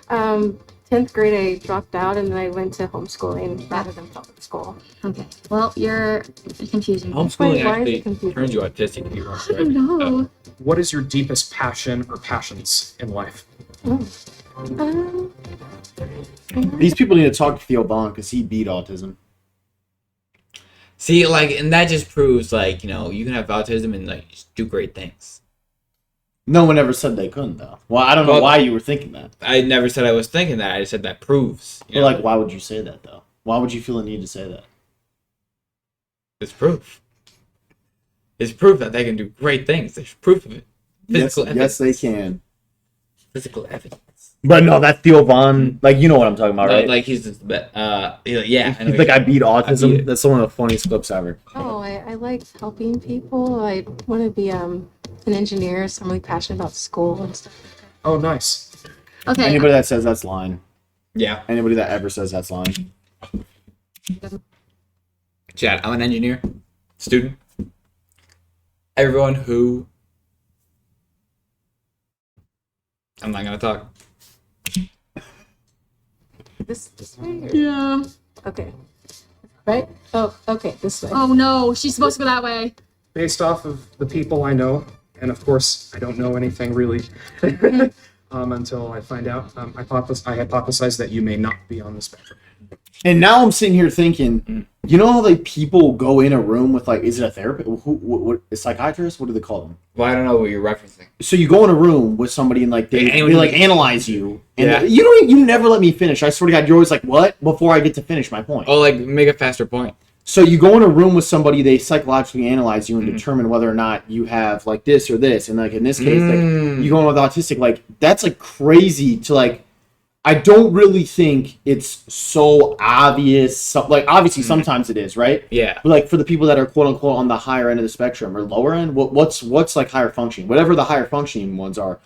H: 10th grade, I dropped out and then I went to homeschooling rather than public school.
B: Okay. Well, you're confusing.
C: Homeschooling
H: Why is it
C: actually
H: confusing?
C: turns you autistic if you want
B: I don't know.
E: What is your deepest passion or passions in life?
H: Um,
A: These people need to talk to Theo Vaughn because he beat autism.
C: See, like, and that just proves, like, you know, you can have autism and, like, just do great things.
A: No one ever said they couldn't, though. Well, I don't know why you were thinking that.
C: I never said I was thinking that. I just said that proves.
A: But, like, why would you say that, though? Why would you feel the need to say that?
C: It's proof. It's proof that they can do great things. There's proof of it. Physical evidence.
A: Yes, they can.
C: Physical evidence.
A: But no, that Theo Vaughn, like, you know what I'm talking about, right?
C: Like, he's just the best. Yeah.
A: He's like, I beat autism.
C: I beat it.
A: That's one of the funniest clips ever.
H: Oh, I like helping people. I want to be an engineer, so I'm really passionate about school and stuff.
E: Oh, nice.
B: Okay.
A: Anybody that says that's lying.
C: Yeah.
A: Anybody that ever says that's lying.
C: Chad, I'm an engineer. Student. Everyone who... I'm not going to talk.
H: This way? Or...
B: Yeah.
H: Okay. Right? Oh, okay, this way.
B: Oh no, she's supposed to go that way.
E: Based off of the people I know, and of course, I don't know anything really until I find out. I hypothesize that you may not be on the spectrum.
A: And now I'm sitting here thinking, you know how like people go in a room with like, is it a therapist? What a psychiatrist? What do they call them?
C: Well, I don't know what you're referencing.
A: So you go in a room with somebody and like they like analyze you, and
C: Yeah.
A: you never let me finish. I swear to God, you're always like, what? Before I get to finish my point.
C: Oh, like make a faster point.
A: So you go in a room with somebody, they psychologically analyze you and determine whether or not you have like this or this, and like in this case, like you go in with autistic, like that's like crazy to like. I don't really think it's so obvious. Like, obviously, sometimes it is, right?
C: Yeah.
A: But, like, for the people that are, quote-unquote, on the higher end of the spectrum or lower end, what's like, higher functioning? Whatever the higher functioning ones are.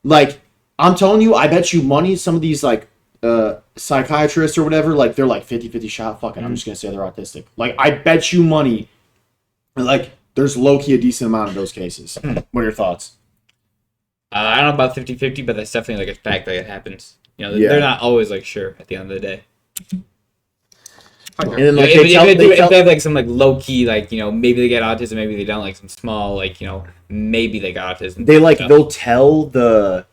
A: Like, I'm telling you, I bet you money some of these, like, psychiatrists or whatever, like, they're, like, 50-50 shot. Fuck it, I'm just going to say they're autistic. Like, I bet you money, like, there's low-key a decent amount of those cases. What are your thoughts?
C: I don't know about 50-50, but that's definitely, like, a fact that it happens. You know,
A: Yeah.
C: they're not always like sure at the end of the day.
A: And then, like,
C: if they have like some like low key, like, you know, maybe they get autism, maybe they don't, like some small, like, you know, maybe they got autism.
A: They like they'll tell they'll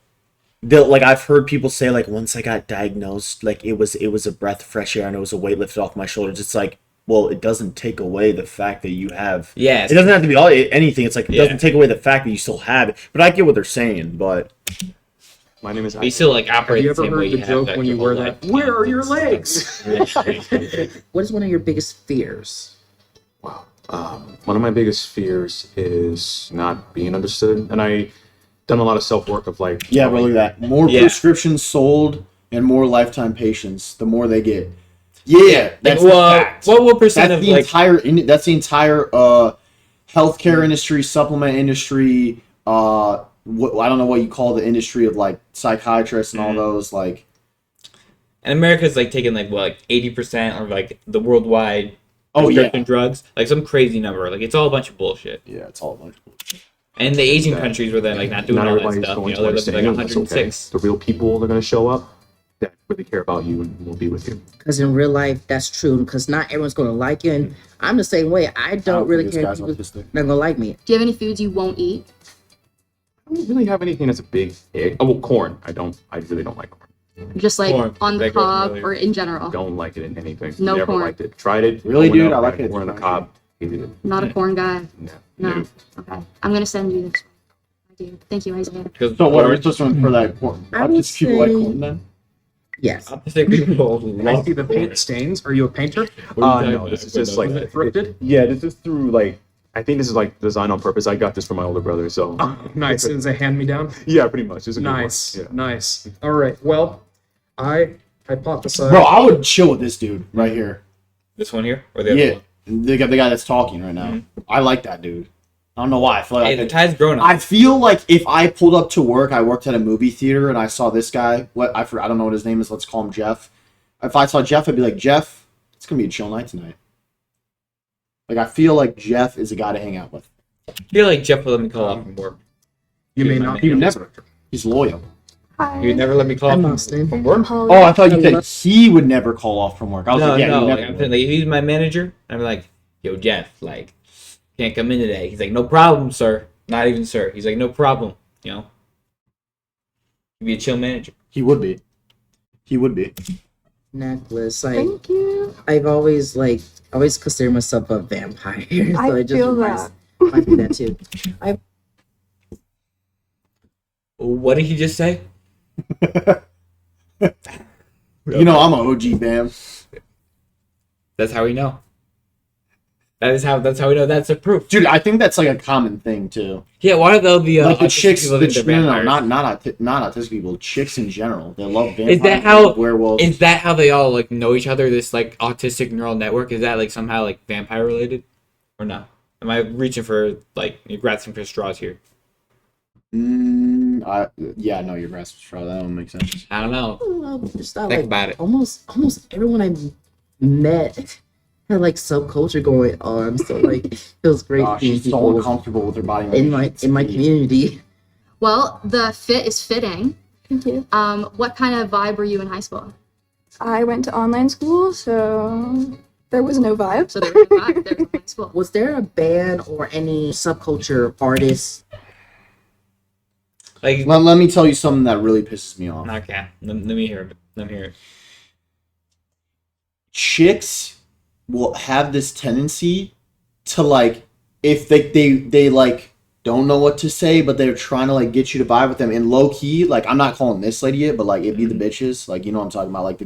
A: like I've heard people say like once I got diagnosed, like it was a breath of fresh air and it was a weight lifted off my shoulders. It's like, well, it doesn't take away the fact that you have.
C: Yeah,
A: it doesn't have to be anything. It's like it doesn't take away the fact that you still have it. But I get what they're saying. But
I: my name is.
C: But you still like operate.
E: Have you
C: the
E: ever
C: same way
E: heard the
C: you
E: joke
C: have
E: when you wear that? Where are your legs?
D: What is one of your biggest fears?
I: One of my biggest fears is not being understood, and I done a lot of self work of like.
A: yeah, but look at that. More prescriptions sold and more lifetime patients. The more they get. Yeah, that's the fact.
C: What percent
A: That's
C: of
A: the
C: like
A: entire that's the entire healthcare industry, supplement industry. I don't know what you call the industry of like psychiatrists and all those like.
C: And America's like taking like what, like 80% or like the worldwide prescription drugs, like some crazy number. Like it's all a bunch of bullshit.
A: Yeah, it's all a bunch of bullshit.
C: And the Asian countries where they're like not doing
I: Not
C: all that
I: everybody's
C: stuff.
I: going
C: You
I: to
C: know, they're living like
I: understand. That's okay.
C: 106.
I: The real people are going to show up that really care about you and will be with you.
D: Because in real life, that's true. Because not everyone's going to like you, and I'm the same way. I don't really
A: think
D: care
A: this
D: if
A: guy's
D: people
A: autistic.
D: not gonna like me.
B: Do you have any foods you won't eat?
I: I don't really have anything that's a big egg. Oh, well, corn. I really don't like corn.
B: Just like
C: Corn.
B: on the
C: That goes
B: cob
C: really-
B: or in general?
I: Don't like it in anything.
B: No
I: Never
B: corn.
I: liked it. Tried it.
A: Really,
I: growing
A: dude?
I: up,
A: I like
I: had
A: it.
I: Corn on the cob. Hated it.
B: Not a corn guy.
I: No.
B: No. Okay. I'm gonna send you this. I do. Thank you, Isaiah.
A: So what are we supposed to run for that corn?
D: I would
A: Autistic people like
D: say-
A: corn then?
D: Yes.
C: Autistic people
E: I
C: love
E: see the paint stains. Are you a painter?
I: No, this is just like
E: Thrifted?
I: Yeah, this is through like I think this is like designed on purpose. I got this from my older brother, so
E: Oh, nice. It's a hand me down.
I: yeah, pretty much. It's a good one.
E: Nice.
I: Yeah.
E: Nice. All right. Well, I hypothesize.
A: Bro, I would chill with this dude right here.
C: this one here or the other
A: Yeah,
C: one.
A: the guy that's talking right now. I like that dude. I don't know why. I feel like
C: Hey, the tide's growing up.
A: I feel like if I pulled up to work, I worked at a movie theater, and I saw this guy. I don't know what his name is. Let's call him Jeff. If I saw Jeff, I'd be like, Jeff, it's gonna be a chill night tonight. Like I feel like Jeff is a guy to hang out with.
C: I feel like Jeff will let me call off from work.
E: You may
C: He's my
E: not
C: man.
E: be
A: He
E: on the
A: never.
E: spectrum.
A: He's loyal.
C: He would never let me call
D: I'm
C: off
D: Austin.
C: from work.
A: Oh, I thought you said he would never call off from work. I was
C: No,
A: like, yeah,
C: no.
A: he
C: Like,
A: never
C: I'm
A: would.
C: saying, like, if he's my manager, I'm like, yo, Jeff, like, can't come in today. He's like, no problem, sir. Not even sir. He's like, no problem. You know. He'd be a chill manager.
A: He would be. He would be.
D: Necklace. Like,
K: Thank you.
D: I've always considered myself a vampire. So
K: I
D: it just
K: feel
D: reminds me that too.
C: What did he just say?
A: You know, I'm an OG fam.
C: That's how we know. That's how we know that's a proof.
A: Dude, I think that's like a common thing too.
C: Yeah, why are the
A: Like the
C: autistic
A: chicks,
C: people
A: the
C: think they're
A: no,
C: vampires?
A: not autistic people, chicks in general. They love vampires.
C: Is that how
A: werewolves?
C: Is that how they all like know each other? This like autistic neural network, is that like somehow like vampire related, or no? Am I reaching for like you're grasping for straws here?
A: Yeah, no, you're grasping straw. That one makes sense.
C: I don't know.
D: Just thought,
C: Think
D: like,
C: about it.
D: Almost everyone I met had like subculture going on. So like it feels great seeing
A: She's so
D: people
A: uncomfortable with her body.
D: in my community.
B: Well, the fit is fitting.
K: Thank you.
B: What kind of vibe were you in high school?
K: I went to online school, so there was no vibe.
B: So there was no vibe. There was online school.
D: Was there a band or any subculture artist?
C: Like,
A: Let me tell you something that really pisses me off.
C: okay, let me hear it. Let me hear it.
A: Chicks will have this tendency to like, if they like don't know what to say, but they're trying to like get you to vibe with them. And low key, like, I'm not calling this lady it, but like it'd be the bitches. Like, you know what I'm talking about? Like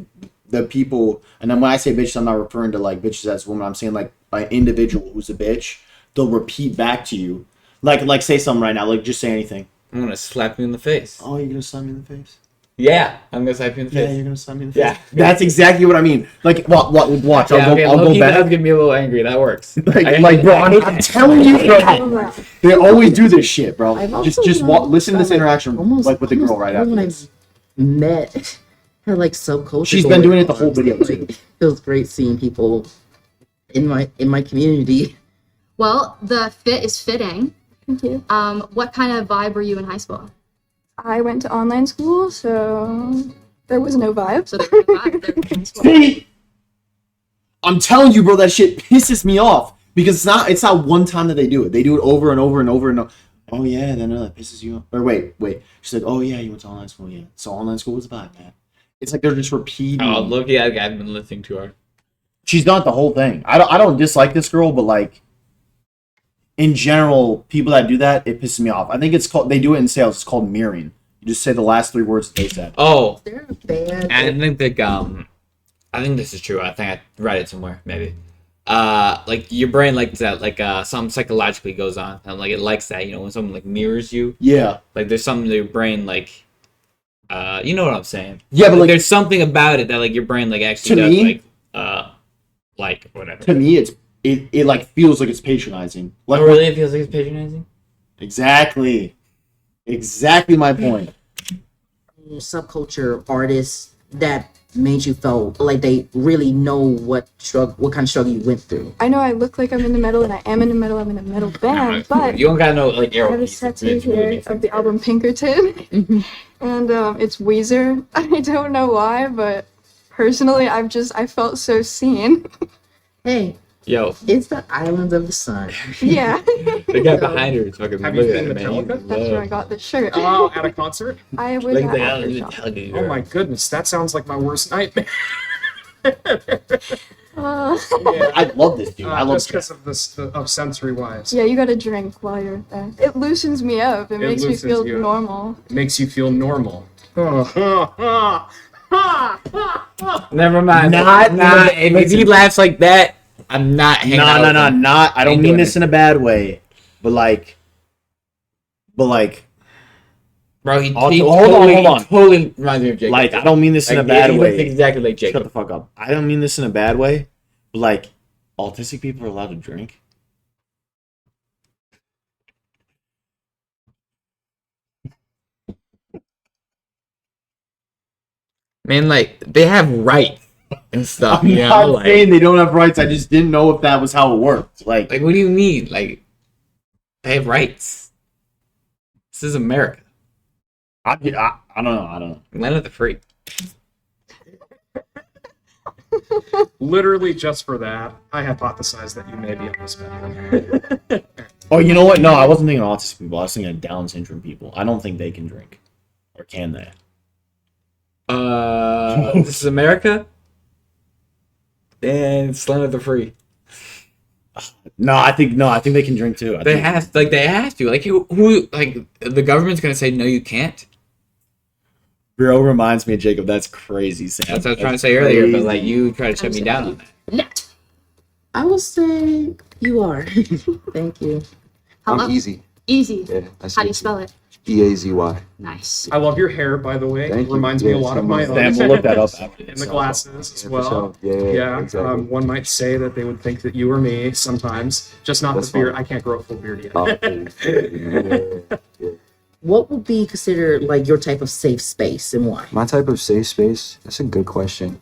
A: the people. And then when I say bitches, I'm not referring to like bitches as women. I'm saying like an individual who's a bitch. They'll repeat back to you, like say something right now. Like just say anything.
C: I'm gonna slap you in the face.
A: Oh, you're gonna slap me in the face?
C: Yeah, I'm gonna slap you in the face.
A: Yeah, you're gonna slap me in the face.
C: Yeah,
A: that's exactly what I mean. Like, watch.
C: Yeah, okay,
A: I'll go
C: low-key,
A: back.
C: That's gonna be a little angry. That works.
A: Like, bro, I'm telling you, bro. They always do this shit, bro. Listen to this interaction, like with the girl right after this.
D: Met had like subculture.
A: She's been doing it the whole video
D: Like,
A: too.
D: it feels great seeing people in my community.
B: Well, the fit is fitting.
K: Thank you.
B: What kind of vibe were you in high school?
K: I went to online school, so there was no vibe.
B: So there was no vibe. There was online school.
A: See, I'm telling you, bro, that shit pisses me off because it's not one time that they do it. They do it over and over and over and over. Oh yeah, then that pisses you off. Or wait. She's like, oh yeah, you went to online school. Yeah, so online school was the vibe, man. It's like they're just repeating.
C: Oh, look, yeah, I've been listening to her.
A: She's not the whole thing. I don't dislike this girl, but like in general, people that do that, it pisses me off. I think they do it in sales. It's called mirroring. You just say the last 3 words that they said.
C: Oh,
D: They're a band.
C: I think this is true. I think I read it somewhere, maybe. Like your brain likes that, like something psychologically goes on, and like it likes that, you know, when someone like mirrors you.
A: Yeah.
C: Like there's something to your brain, like, you know what I'm saying?
A: Yeah, but like
C: there's something about it that like your brain like actually does,
A: me,
C: like whatever.
A: To me, it like feels like it's patronizing. Like,
C: oh, really? It feels like it's patronizing?
A: Exactly my point.
D: Subculture artists that made you feel like they really know what kind of struggle you went through.
K: I know I look like I'm in the metal, and I am in the metal. I'm in a metal band, but
C: You don't gotta know like
K: I have
C: arrow.
K: a tattoo here of the album Pinkerton, and it's Weezer. I don't know why, but personally, I felt so seen.
D: Hey,
C: Yo,
D: it's the Islands of the Sun.
K: Yeah.
C: the guy behind her is fucking.
E: Have you
C: look
E: seen
C: at that, man.
E: Metallica?
K: That's where I got the shirt.
E: Oh, at a concert?
K: I was
C: Like
K: at
C: the
K: Aftershock.
E: Oh my goodness, that sounds like my worst nightmare.
A: I love this dude. I love
E: just because of this of sensory wise.
K: Yeah, you gotta drink while you're there. It loosens me up. It makes me
E: loosens
K: feel
E: you up.
K: normal.
E: It makes you feel normal.
C: Never mind.
A: Not-
C: If he laughs like that, I'm not hanging out. with him.
A: Not. I don't
C: Ain't
A: mean
C: doing
A: this
C: it.
A: in a bad way, but like,
C: Bro, he
A: hold
C: totally,
A: on.
C: He totally reminds me of Jacob.
A: like I don't mean this in a
C: Like,
A: bad
C: he
A: way.
C: looks exactly like
A: Shut
C: Jacob.
A: the fuck up. I don't mean this in a bad way, but like, autistic people are allowed to drink.
C: Man, like they have rights and stuff.
A: I'm
C: You
A: not
C: know, like,
A: saying they don't have rights. I just didn't know if that was how it worked. Like
C: what do you mean? Like they have rights. This is America.
A: I don't know.
C: Land of the free.
E: Literally just for that, I hypothesize that you may be on the spectrum.
A: Oh, you know what? No, I wasn't thinking autistic people. I was thinking Down syndrome people. I don't think they can drink, or can they?
C: This is America. And Slender the Free.
A: No, I think they can drink too.
C: They have to. Like who like the government's gonna say no, you can't.
A: Bro reminds me of Jacob. That's crazy, Sam.
C: That's what I was trying to say earlier, but like you try to shut me down on that.
D: I will say you are. Thank you.
B: Hello?
N: Easy.
B: Easy.
N: Yeah,
B: How do you spell it?
N: EAZY.
B: Nice.
E: I love your hair, by the way.
N: Thank
E: It
N: you.
E: reminds me a
N: Yeah,
E: lot of
N: so
E: my
N: much.
E: own.
A: Sam, we'll look that up after
E: And
A: this.
E: the glasses as
N: for
E: well.
N: sure. Yeah, exactly.
E: One might say that they would think that you were me sometimes, just not
N: That's
E: the beard.
N: fine.
E: I can't grow a full beard yet.
N: Oh, yeah.
D: What would be considered like your type of safe space and why?
N: My type of safe space? That's a good question.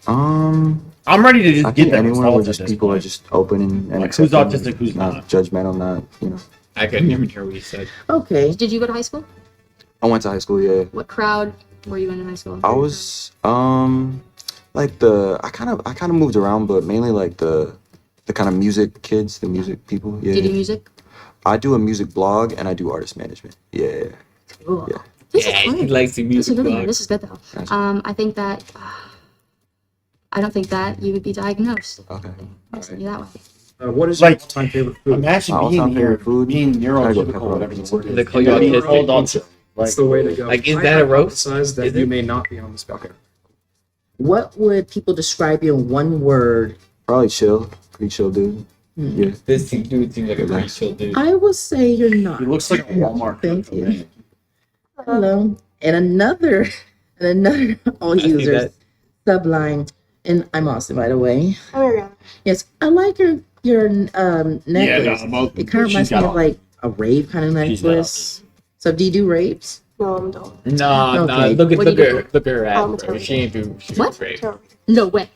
A: I'm ready to just
N: I
A: get
N: think
A: that
N: anywhere where
A: results
N: just
A: at this
N: people are
A: point.
N: just open and
A: Like, who's
N: accepting,
A: autistic, who's not?
N: judgmental, not, you know.
C: I couldn't even hear what you said.
D: Okay.
B: Did you go to high school?
N: I went to high school, yeah.
B: What crowd were you in high school?
N: I was like I kind of moved around, but mainly like the kind of music kids, the music people. Yeah.
B: Do you do music?
N: I do a music blog and I do artist management. Yeah.
B: Cool.
N: Yeah.
B: This
C: Yeah,
B: is fun.
C: he likes the
B: This is
C: music
B: a good one.
C: blog.
B: This is good though.
N: Nice.
B: I think that I don't think that you would be diagnosed.
N: Okay.
B: I'll say you that way.
E: What is
A: Like,
E: your all-time favorite food?
A: Imagine
N: My
A: being
N: all-time
A: here,
N: favorite food?
A: being
N: Gotta go
A: neurotypical,
N: pepperoni
A: whatever the
N: pizza.
A: word is.
C: They call you
A: And being
C: autistic?
A: called autistic.
E: That's the way to go.
C: Like, is
E: I
C: that a roast?
E: hypothesize that
C: Is
E: you
C: it?
E: may not be on the spectrum.
D: What would people describe you in one word?
N: Probably chill. Pretty chill dude. Yeah.
C: This dude seems like a pretty
N: Nice.
C: chill dude.
D: I would say you're not.
A: He looks like a Walmart.
D: Thank
A: commercial,
D: you.
A: man.
D: Hello. And another all
C: see
D: users subline. And I'm Austin, by the way.
H: I'm Ariana.
D: Yes, I like your necklace.
A: no,
D: It kind of reminds me of like a rave kind of
A: She's got
D: necklace. So do you do raves?
H: No, I'm don't.
C: No, no,
D: Okay.
C: look at
B: What do you do?
C: look at her ass,
H: I'm
C: bro. She ain't do she's
B: What?
C: great.
B: No way.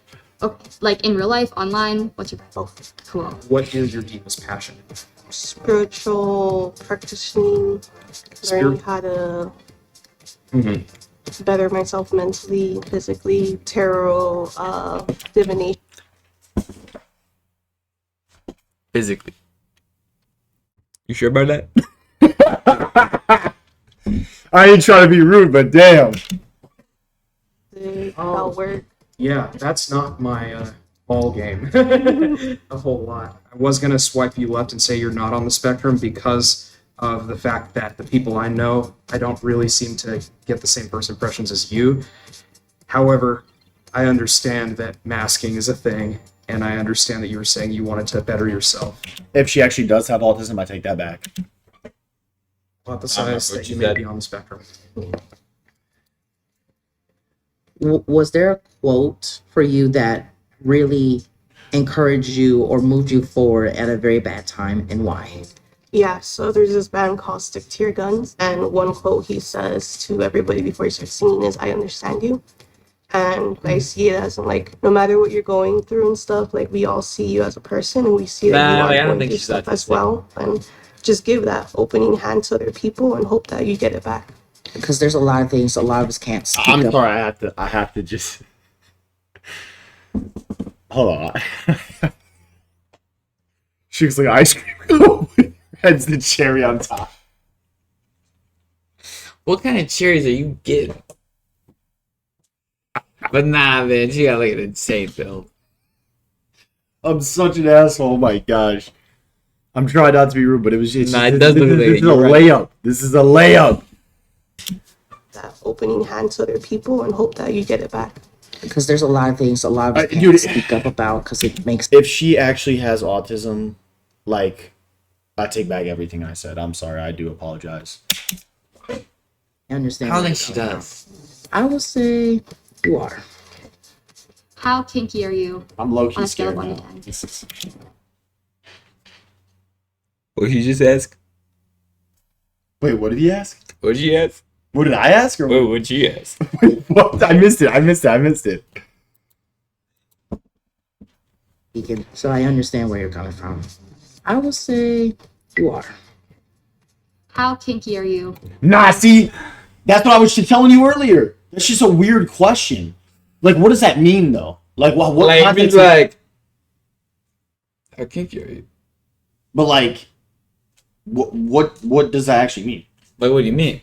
B: Okay. Like in real life, online. What's your
H: Both.
B: cool?
E: What is your deepest passion?
H: Spiritual practicing, learning how to better myself mentally, physically, tarot, divination.
C: Physically. You sure about that?
A: I ain't trying to be rude, but damn.
H: How work.
E: Yeah, that's not my ball game. A whole lot. I was gonna swipe you left and say you're not on the spectrum because of the fact that the people I know, I don't really seem to get the same first impressions as you. However, I understand that masking is a thing, and I understand that you were saying you wanted to better yourself.
A: If she actually does have autism, I take that back.
E: Hypothesize
C: what
E: that
C: you
E: you may
C: said.
E: be on the spectrum.
D: Was there a quote for you that really encouraged you or moved you forward at a very bad time, and why?
H: Yeah, so there's this band called Stick to Your Guns, and one quote he says to everybody before he starts singing is, "I understand you." And I see it as in, like, no matter what you're going through and stuff, like, we all see you as a person, and we see that
C: Nah,
H: you
C: like, I
H: are
C: don't
H: going
C: think
H: through
C: she's
H: stuff as
C: autistic.
H: well. And just give that opening hand to other people and hope that you get it back.
D: Because there's a lot of things a lot of us can't speak
A: I'm
D: up.
A: sorry, I have to just hold on. She looks like ice cream. Head's the cherry on top.
C: What kind of cherries are you getting? But nah, man, she got like an insane build.
A: I'm such an asshole. Oh my gosh. I'm trying not to be rude, but it was just.
C: Nah, it does look like
A: this
C: it.
A: is a
C: You're right.
A: layup. This is a layup.
H: That opening hand to other people and hope that you get it back.
D: Because there's a lot of things a lot of us can't
A: dude,
D: speak up about because it makes.
A: If she actually has autism, like, I take back everything I said. I'm sorry. I do apologize.
D: I understand.
C: I don't
D: where
C: think
D: you're
C: she
D: coming
C: does.
D: from. I would say you are.
B: How kinky are you
A: I'm low
B: on
A: key
B: a scale
A: scared
B: of 1
A: now.
B: to 10?
C: What did you just ask?
A: Wait, what did he ask?
C: What did you ask?
A: What did I ask? Or
C: What would you ask?
A: what? I missed it.
D: Vegan, so I understand where you're coming from. I would say you are.
B: How kinky are you?
A: Nah, see, that's what I was telling you earlier. That's just a weird question. Like, what does that mean, though? Like, what
C: Like,
A: context?
C: it's like, how kinky are you?
A: But like, what does that actually mean?
C: Like, what do you mean?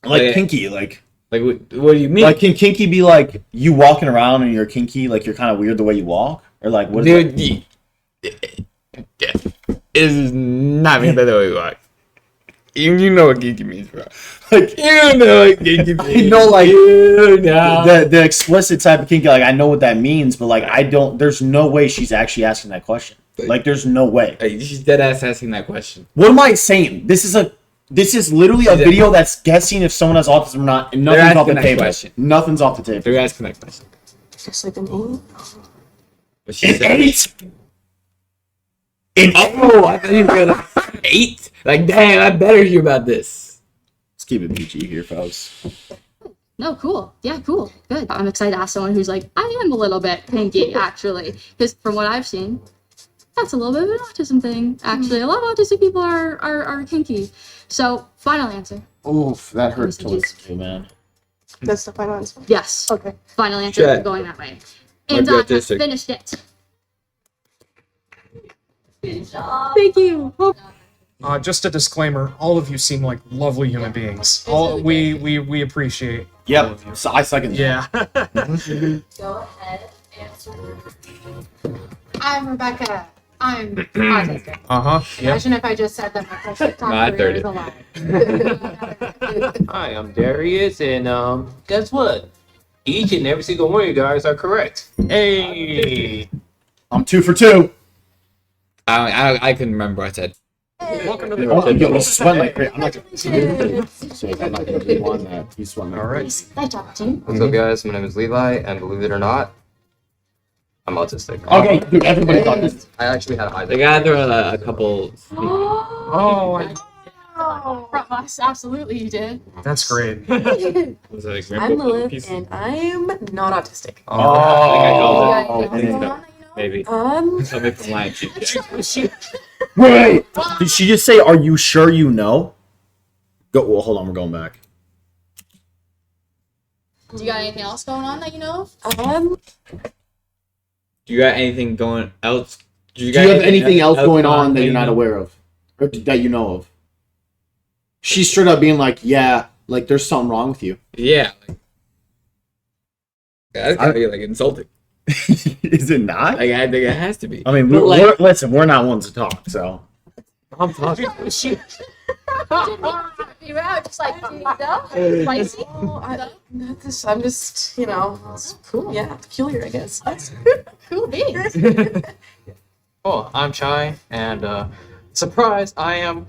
A: Like
C: Like-
A: kinky, like
C: Like, what do you mean?
A: Like, can kinky be like you walking around and you're kinky, like you're kind of weird the way you walk, or like what?
C: Dude, it is not mean by the way you walk. You know what kinky means, bro.
A: Like
C: You know what kinky means.
A: you know, like
C: You know.
A: the explicit type of kinky. Like I know what that means, but like I don't. There's no way she's actually asking that question. Like there's no way.
C: Like, she's dead ass asking that question.
A: What am I saying? This is literally a video that's guessing if someone has autism or not, and nothing's off the
C: that
A: table.
C: question.
A: Nothing's off the table.
C: They're asking that question.
H: Just like an 8.
C: But she said,
A: 8.
C: Oh, I thought you were gonna 8. Like, damn, I better hear about this.
A: Let's keep it PG here, folks.
B: No, cool. Yeah, cool. Good. I'm excited to ask someone who's like, I am a little bit kinky, actually. Because from what I've seen, that's a little bit of an autism thing. Actually, a lot of autistic people are kinky. So, final answer.
A: Oof, that hurts to
B: Messages.
A: listen to, man.
H: That's the final answer.
B: Yes.
H: Okay.
B: Final answer.
C: Check.
B: Going that way.
C: Might
B: And
C: be
B: I have
C: autistic.
B: finished it. Good job. Thank you.
E: Just a disclaimer: all of you seem like lovely human beings. All we appreciate.
A: Yep. So I second.
E: Yeah.
B: Go ahead. Answer.
F: I'm Rebecca. I'm autistic.
E: Yeah.
F: Imagine if I just said that my whole TikTok
C: No, I
F: career
C: third
F: is a lie.
O: Hi, I'm Darius, and guess what? Each and every single one of you guys are correct. Hey!
A: I'm 2 for 2.
C: I couldn't remember what I said.
E: Welcome to the
A: Oh, yo, he's sweating like crazy. I'm not gonna be on that. He's sweating.
E: All right.
B: I talked to you.
O: What's up, guys? My name is Levi, and believe it or not, I'm autistic.
A: Okay, dude, everybody thought this.
O: I actually had a
C: They gotta throw a couple.
E: Oh,
B: From us, absolutely you did.
E: that's great.
C: Was it like
M: I'm
C: rainbow
M: Lilith,
C: piece?
M: and I'm not autistic.
C: I think I called
A: Oh,
C: it. I think so. Maybe. Somebody from Lion Chief.
A: wait. Did she just say, "Are you sure you know"? Go. Well, hold on. We're going back.
B: Do you got anything else going on that you know of?
C: Do you got anything going else?
A: Do you have anything else going on that you're not aware of, or that you know of? She's straight up being like, "Yeah, like there's something wrong with you."
C: Yeah. That's gotta be like insulting.
A: Is it not?
C: Like, I think it has to be.
A: I mean,
C: But, like-
A: listen, we're not ones to talk, so.
C: I'm talking.
B: You were out just like, do you know? Spicy?
M: I'm just, it's cool. Yeah, peculiar, I guess.
B: Cool beans.
O: Oh, I'm Chai, and surprise, I am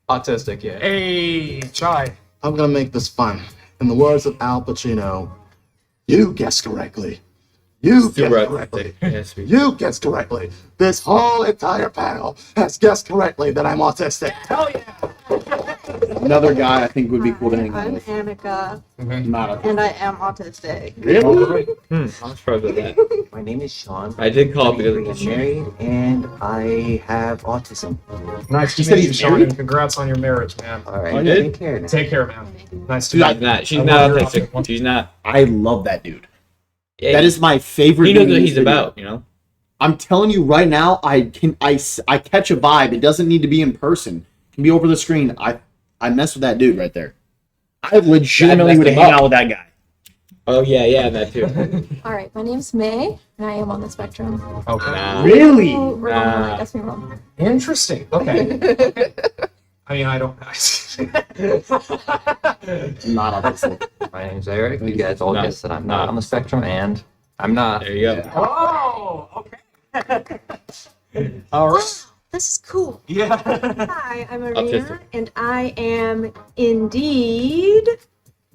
O: autistic. Yeah.
E: Hey, Chai.
J: I'm gonna make this fun. In the words of Al Pacino, you guessed correctly. You guessed
C: Super
J: correctly.
C: autistic. Yes, we.
J: You guessed correctly. This whole entire panel has guessed correctly that I'm autistic.
E: Hell yeah.
A: Another guy I think would be cool to hang out
F: I'm
A: with.
F: Annika,
A: Not
F: and I am autistic.
A: Really?
C: I'm surprised with that.
G: My name is Sean.
C: I did call it because of the
G: I'm
C: shoe.
G: married and I have autism.
E: Nice to
A: You said
E: meet you,
A: he's
E: Sean,
A: married?
E: and congrats on your marriage, man.
G: All right,
A: Oh, you did?
G: take care now.
E: Take care, man. Nice to
A: Dude,
E: meet
C: She's
E: you.
C: not. She's
E: I
C: not
E: love your
C: autistic. She's not.
A: I love that dude.
C: Yeah,
A: That is my favorite.
C: He knows
A: dude in
C: what
A: this
C: he's
A: video.
C: about. You know.
A: I'm telling you right now, I catch a vibe. It doesn't need to be in person. It can be over the screen. I mess with that dude right there. I legitimately
C: That
A: would
C: messed
A: hang
C: him up.
A: out with that guy.
C: Oh yeah, that too.
K: All right, my name's May, and I am on the spectrum.
E: Okay.
C: Nah.
A: Really?
K: Oh, wrong.
C: Nah.
K: Guess me wrong.
E: Interesting. Okay. I mean, I don't.
A: Not autistic.
O: My name's Eric. You guys all
C: No,
O: guessed that I'm
C: no.
O: not on the spectrum, and I'm not.
C: There you go.
E: Oh, okay. All right.
M: This is cool.
E: Yeah.
M: Hi, I'm Arena,
C: Autistic.
M: and I am indeed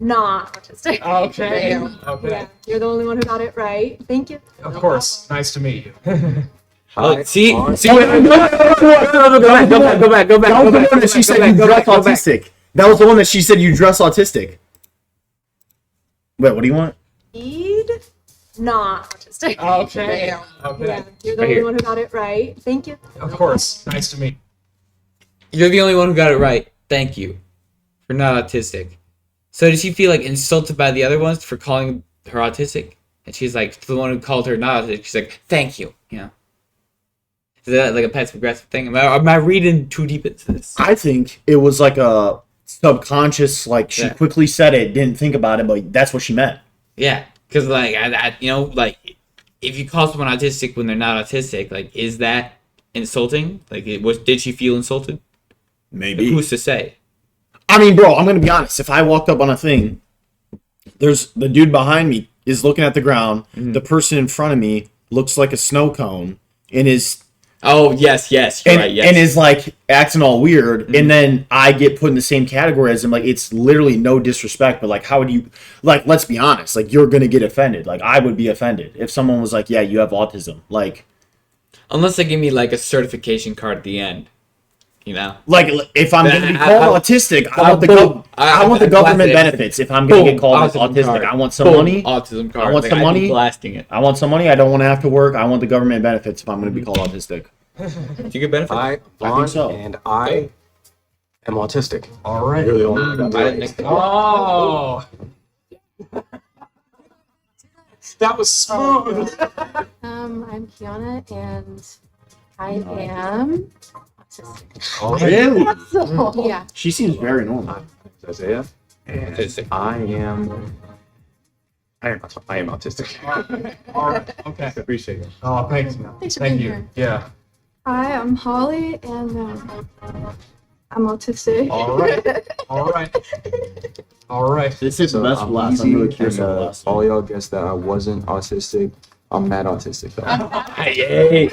M: not autistic.
E: Okay.
M: Yeah,
E: Okay.
M: you're the only one who got it right. Thank you.
E: Of course. Nice to meet you.
C: Oh, see,
A: Oh,
C: see. Go back.
A: That was the one that she said you dress autistic. That was the one that she said you dress autistic. Wait, what do you want?
M: Indeed not autistic.
E: Okay. Okay.
M: Yeah, you're the
C: Right
M: only
C: here.
M: one who got it right. Thank you.
E: Of course. Nice to meet you.
C: You're the only one who got it right. Thank you for not autistic. So did she feel like insulted by the other ones for calling her autistic? And she's like, the one who called her not autistic, she's like, thank you. You know? Is that like a passive aggressive thing? Am I reading too deep into this?
A: I think it was like a subconscious, like she quickly said it, didn't think about it, but that's what she meant.
C: Yeah, because like you know, like if you call someone autistic when they're not autistic, like is that insulting? Like, did she feel insulted?
A: Maybe.
C: Like, who's to say?
A: I mean, bro, I'm gonna be honest. If I walked up on a thing, there's the dude behind me is looking at the ground.
C: Mm-hmm.
A: The person in front of me looks like a snow cone and is.
C: Oh yes, you're right. Yes,
A: and is like acting all weird, and then I get put in the same category as him. Like, it's literally no disrespect, but like, how would you, like, let's be honest, like, you're gonna get offended. Like, I would be offended if someone was like, "Yeah, you have autism." Like,
C: unless they give me like a certification card at the end, you know.
A: Like, if I'm gonna be called autistic, I want the government benefits. If I'm gonna get called autistic, card. I want some money.
C: Autism card.
A: I want some money.
C: Blasting it.
A: I want some money. I don't want to have to work. I want the government benefits if I'm gonna be called autistic.
C: Do you get benefits?
N: I
A: think so.
N: And I am autistic.
E: All right.
N: You're the only one that got it.
E: Oh. That was smooth.
F: I'm Kiana, and I am autistic.
N: Oh,
A: really?
F: So, yeah.
A: She seems very normal.
N: Isaiah, and I am autistic.
E: All right. Okay.
N: Appreciate it.
E: Oh, thanks.
K: Thanks for
E: Thank
K: being
E: you.
K: here.
E: Yeah.
K: Hi, I'm Holly, and I'm autistic.
E: All right. All right. All right.
A: This is the best last. I'm really curious about the last.
N: All y'all guessed that I wasn't autistic. I'm mad autistic though.
C: Hey,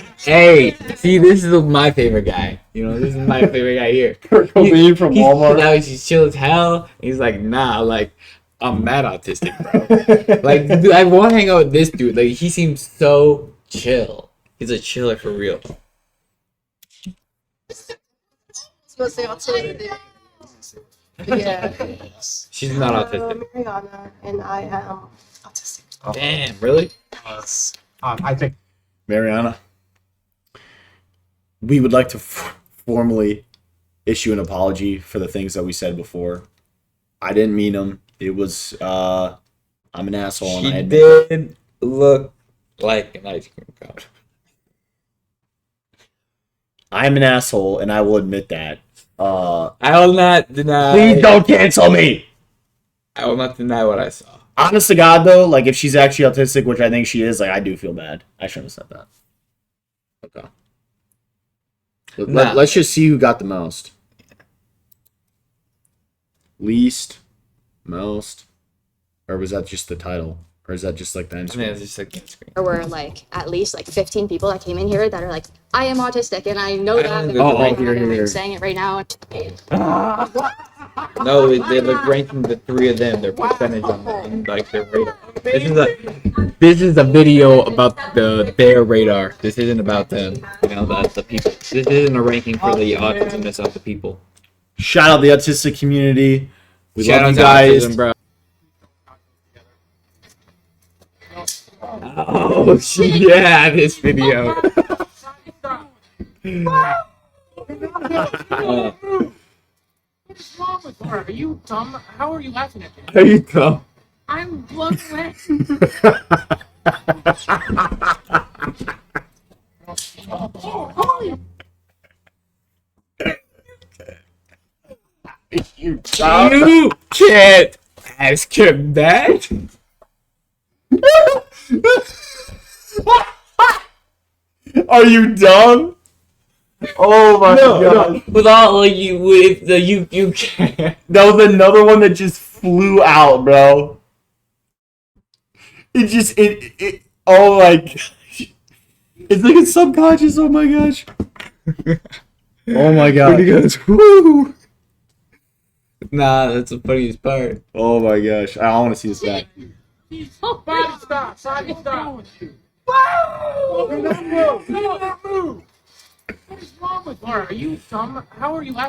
C: see, this is my favorite guy. You know, this is my favorite guy here.
A: Cobain from Walmart.
C: Now he's chill as hell. He's like, nah, like, I'm mad autistic, bro. Like, dude, I want to hang out with this dude. Like, he seems so chill. He's a chiller for real.
F: Supposed to say autistic. Yeah.
C: She's not autistic.
H: Mariana, and I am autistic.
C: Damn, really?
E: I think
A: Mariana, we would like to formally issue an apology for the things that we said before. I didn't mean them. It was, I'm an asshole.
C: She
A: and I
C: did look like an ice cream cone.
A: I'm an asshole, and I will admit that.
C: I will not deny.
A: Please don't cancel me!
C: I will not deny what I saw.
A: Honest to God, though, like, if she's actually autistic, which I think she is, like, I do feel bad. I shouldn't have said that. Okay. Let's just see who got the most. Least, most, or was that just the title? Or is that just like the end screen?
C: I think it's just like the end screen.
B: There were like at least like 15 people that came in here that are like, I am autistic, and I know that. And
A: here.
B: saying it right now.
C: No, they're like ranking the three of them, their percentage on like their radar. This is a video about their radar. This isn't about them, you know, the people. This isn't a ranking for the autismness of the people.
A: Shout out the autistic community. We
C: Shout
A: love
C: out
A: you
C: to
A: guys.
C: autism, bro. Oh, yeah, this video.
O: What is wrong with her? Are you dumb? How are you laughing at me?
A: Are you dumb?
O: I'm blown away.
C: You can't ask him that.
A: Are you dumb? Oh my god!
C: No. With all like you can't.
A: That was another one that just flew out, bro. It oh my gosh. It's like it's subconscious. Oh my gosh. Oh my god.
C: When he goes, woo. Nah, that's the funniest part.
A: Oh my gosh. I want to see this back.
O: Body stop. Body stop. What is wrong with her? Are you dumb? How are you laughing?